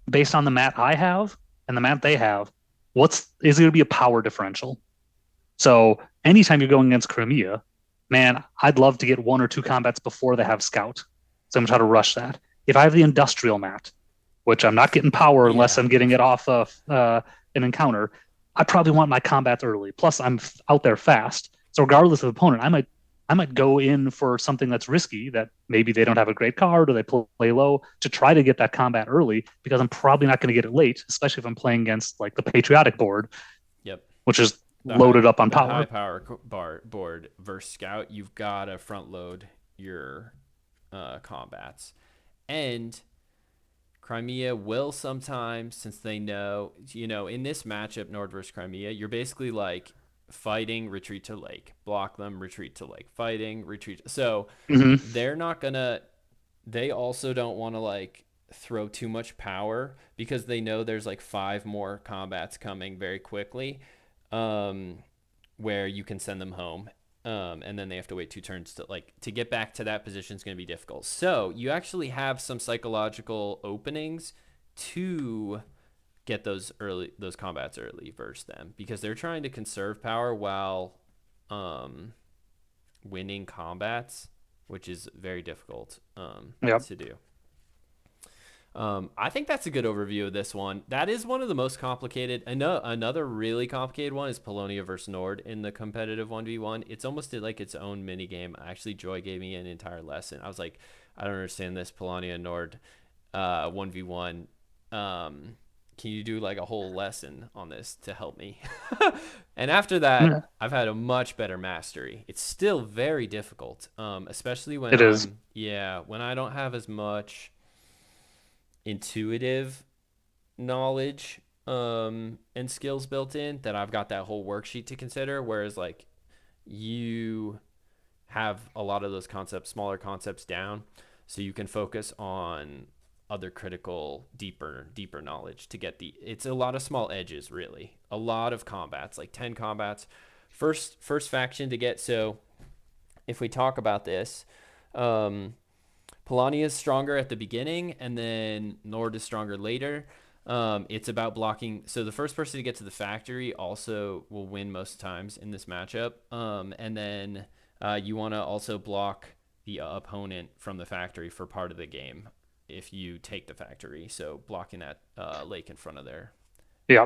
[SPEAKER 2] based on the mat I have and the mat they have, what's is going to be a power differential. So anytime you're going against Crimea, man, I'd love to get 1 or 2 combats before they have scout. So I'm gonna try to rush that. If I have the industrial mat, which I'm not getting power unless
[SPEAKER 1] Yeah.
[SPEAKER 2] I'm getting it off of an encounter, I probably want my combats early. Plus, I'm out there fast. So regardless of opponent, I might go in for something that's risky that maybe they don't have a great card or they play low to try to get that combat early because I'm probably not going to get it late, especially if I'm playing against like the patriotic board,
[SPEAKER 1] Yep.
[SPEAKER 2] which is
[SPEAKER 1] The high
[SPEAKER 2] loaded up on
[SPEAKER 1] the high
[SPEAKER 2] power.
[SPEAKER 1] power board versus scout, you've got to front load your combats. And Crimea will sometimes, since they know, in this matchup, Nord versus Crimea, you're basically like fighting, retreat to lake, block them, retreat to lake, fighting, retreat. So
[SPEAKER 2] Mm-hmm.
[SPEAKER 1] they're not gonna. They also don't want to like throw too much power because they know there's like 5 more combats coming very quickly, um, where you can send them home. And then they have to wait 2 turns to get back to that position is going to be difficult. So you actually have some psychological openings to get those combats early versus them, because they're trying to conserve power while um, winning combats, which is very difficult
[SPEAKER 2] Yep.
[SPEAKER 1] to do. I think that's a good overview of this one. That is one of the most complicated. I know another really complicated one is Polonia versus Nord in the competitive 1v1. It's almost like its own mini game. Actually, Joy gave me an entire lesson. I was like, I don't understand this Polonia Nord 1v1. Can you do like a whole lesson on this to help me? And after that,
[SPEAKER 2] Yeah,
[SPEAKER 1] I've had a much better mastery. It's still very difficult, especially when
[SPEAKER 2] it is.
[SPEAKER 1] when I don't have as much intuitive knowledge and skills built in, that I've got that whole worksheet to consider. Whereas like you have a lot of those concepts, smaller concepts down, so you can focus on other critical, deeper knowledge to get it's a lot of small edges, really. A lot of combats, like 10 combats first faction to get. So if we talk about this, um, Polania is stronger at the beginning, and then Nord is stronger later. It's about blocking. So the first person to get to the factory also will win most times in this matchup. And then you want to also block the opponent from the factory for part of the game if you take the factory. So blocking that lake in front of there.
[SPEAKER 2] Yeah,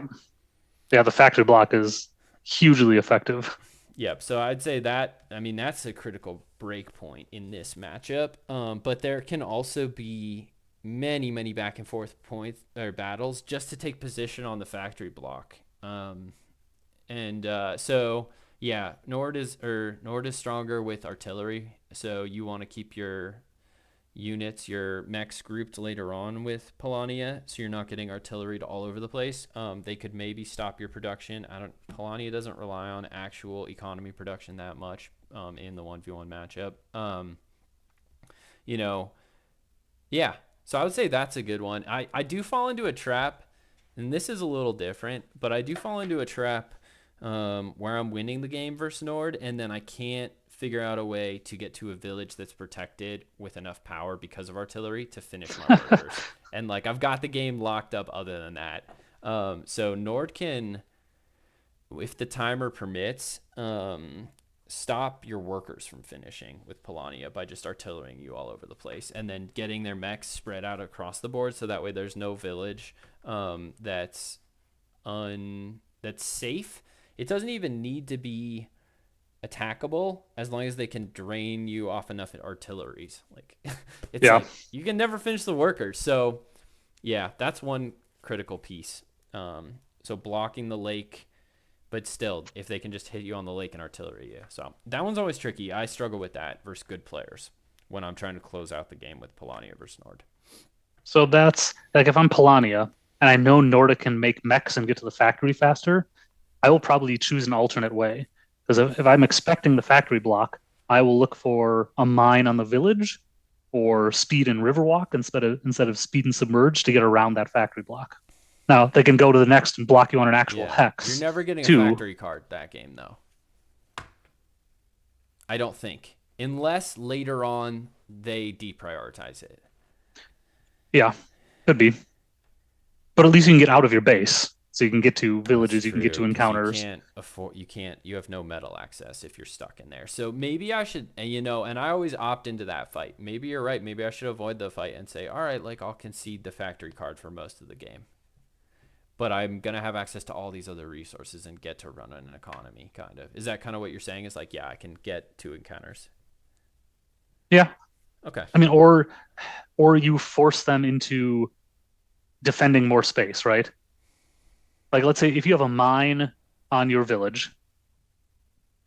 [SPEAKER 2] yeah. The factory block is hugely effective.
[SPEAKER 1] Yep. So I'd say that, I mean, that's a critical break point in this matchup. But there can also be many back and forth points or battles just to take position on the factory block. And so yeah, Nord is stronger with artillery. So you want to keep your units, your mechs grouped later on with Polania, so you're not getting artillery all over the place. They could maybe stop your production. Polania doesn't rely on actual economy production that much in the 1v1 matchup. You know, yeah. So I would say that's a good one. I do fall into a trap, and this is a little different, but I do fall into a trap where I'm winning the game versus Nord, and then I can't figure out a way to get to a village that's protected with enough power because of artillery to finish my workers. And like I've got the game locked up other than that. So Nord can, if the timer permits, stop your workers from finishing with Polania by just artillerying you all over the place and then getting their mechs spread out across the board so that way there's no village that's safe. It doesn't even need to be attackable as long as they can drain you off enough artilleries. Like it's
[SPEAKER 2] Yeah.
[SPEAKER 1] like you can never finish the workers. So yeah, that's one critical piece. So blocking the lake, but still, if they can just hit you on the lake and artillery, yeah. So that one's always tricky. I struggle with that versus good players when I'm trying to close out the game with Polania versus Nord.
[SPEAKER 2] So that's like if I'm Polania and I know Nordic can make mechs and get to the factory faster, I will probably choose an alternate way. Because if I'm expecting the factory block, I will look for a mine on the village or speed and riverwalk instead of speed and submerge to get around that factory block. Now they can go to the next and block you on an actual
[SPEAKER 1] Yeah, you're
[SPEAKER 2] hex
[SPEAKER 1] never getting a
[SPEAKER 2] too.
[SPEAKER 1] factory card that game though. I don't think, unless later on they deprioritize it.
[SPEAKER 2] Yeah, could be. But at least you can get out of your base. So you can get to
[SPEAKER 1] That's
[SPEAKER 2] villages, you can get
[SPEAKER 1] true
[SPEAKER 2] to
[SPEAKER 1] because
[SPEAKER 2] encounters.
[SPEAKER 1] you have no metal access if you're stuck in there. So maybe I should, and I always opt into that fight. Maybe you're right. Maybe I should avoid the fight and say, all right, like I'll concede the factory card for most of the game. But I'm going to have access to all these other resources and get to run an economy, kind of. Is that kind of what you're saying? Is like, yeah, I can get to encounters.
[SPEAKER 2] Yeah.
[SPEAKER 1] Okay.
[SPEAKER 2] I mean, or you force them into defending more space, right? Like let's say if you have a mine on your village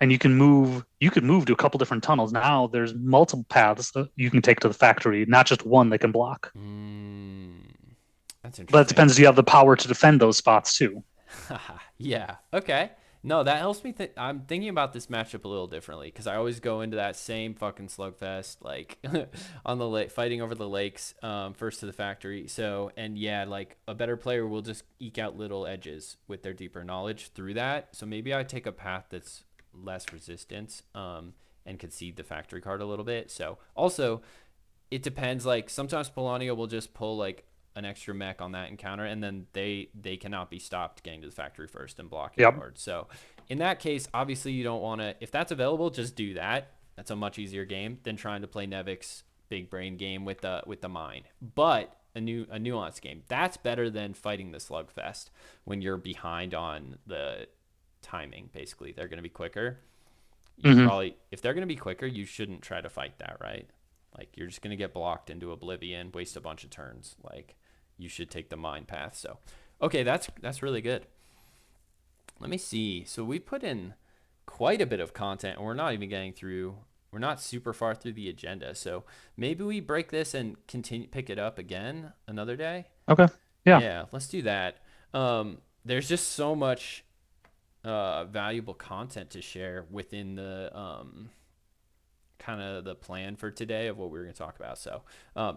[SPEAKER 2] and you can move to a couple different tunnels. Now there's multiple paths that you can take to the factory, not just one they can block.
[SPEAKER 1] Mm, that's
[SPEAKER 2] But it
[SPEAKER 1] interesting.
[SPEAKER 2] depends, do you have the power to defend those spots too?
[SPEAKER 1] Yeah. Okay. No, that helps me. I'm thinking about this matchup a little differently because I always go into that same fucking slugfest, like on the lake, fighting over the lakes, first to the factory. So, and yeah, like a better player will just eke out little edges with their deeper knowledge through that. So maybe I take a path that's less resistance, and concede the factory card a little bit. So also, it depends. Like sometimes Polania will just pull like an extra mech on that encounter, and then they cannot be stopped getting to the factory first and blocking
[SPEAKER 2] Yep.
[SPEAKER 1] Nord. So in that case, obviously you don't want to. If that's available, just do that. That's a much easier game than trying to play Nevic's big brain game with the mine. But a nuanced game that's better than fighting the slugfest when you're behind on the timing. Basically, they're going to be quicker. You
[SPEAKER 2] Hmm.
[SPEAKER 1] probably if they're going to be quicker, you shouldn't try to fight that, right? Like you're just gonna get blocked into oblivion, waste a bunch of turns. Like you should take the mine path. So, okay, that's really good. Let me see. So we put in quite a bit of content, and we're not even getting through. We're not super far through the agenda. So maybe we break this and continue pick it up again another day.
[SPEAKER 2] Okay. Yeah.
[SPEAKER 1] Yeah, let's do that. There's just so much valuable content to share within kind of the plan for today of what we were going to talk about. So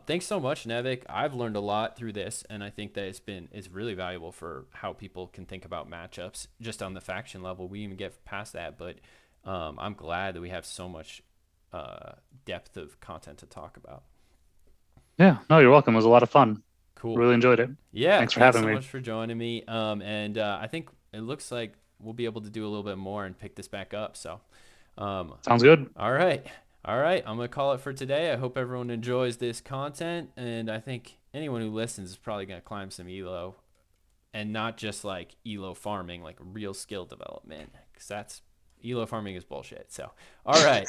[SPEAKER 1] thanks so much, Nevic. I've learned a lot through this, and I think that it's really valuable for how people can think about matchups just on the faction level. We even get past that, but I'm glad that we have so much depth of content to talk about.
[SPEAKER 2] Yeah, no, you're welcome. It was a lot of fun.
[SPEAKER 1] Cool.
[SPEAKER 2] Really enjoyed it.
[SPEAKER 1] Yeah,
[SPEAKER 2] Thanks for
[SPEAKER 1] thanks
[SPEAKER 2] having
[SPEAKER 1] so
[SPEAKER 2] me.
[SPEAKER 1] much for joining me. And I think it looks like we'll be able to do a little bit more and pick this back up. So, um,
[SPEAKER 2] Sounds good.
[SPEAKER 1] all right. All right. I'm going to call it for today. I hope everyone enjoys this content. And I think anyone who listens is probably going to climb some ELO, and not just like ELO farming, like real skill development, because that's ELO farming is bullshit. So, all right.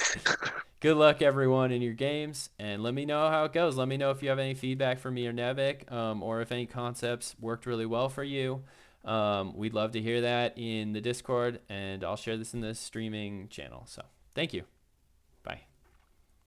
[SPEAKER 1] Good luck, everyone, in your games, and let me know how it goes. Let me know if you have any feedback for me or Nevic, or if any concepts worked really well for you. We'd love to hear that in the Discord, and I'll share this in the streaming channel. So, thank you.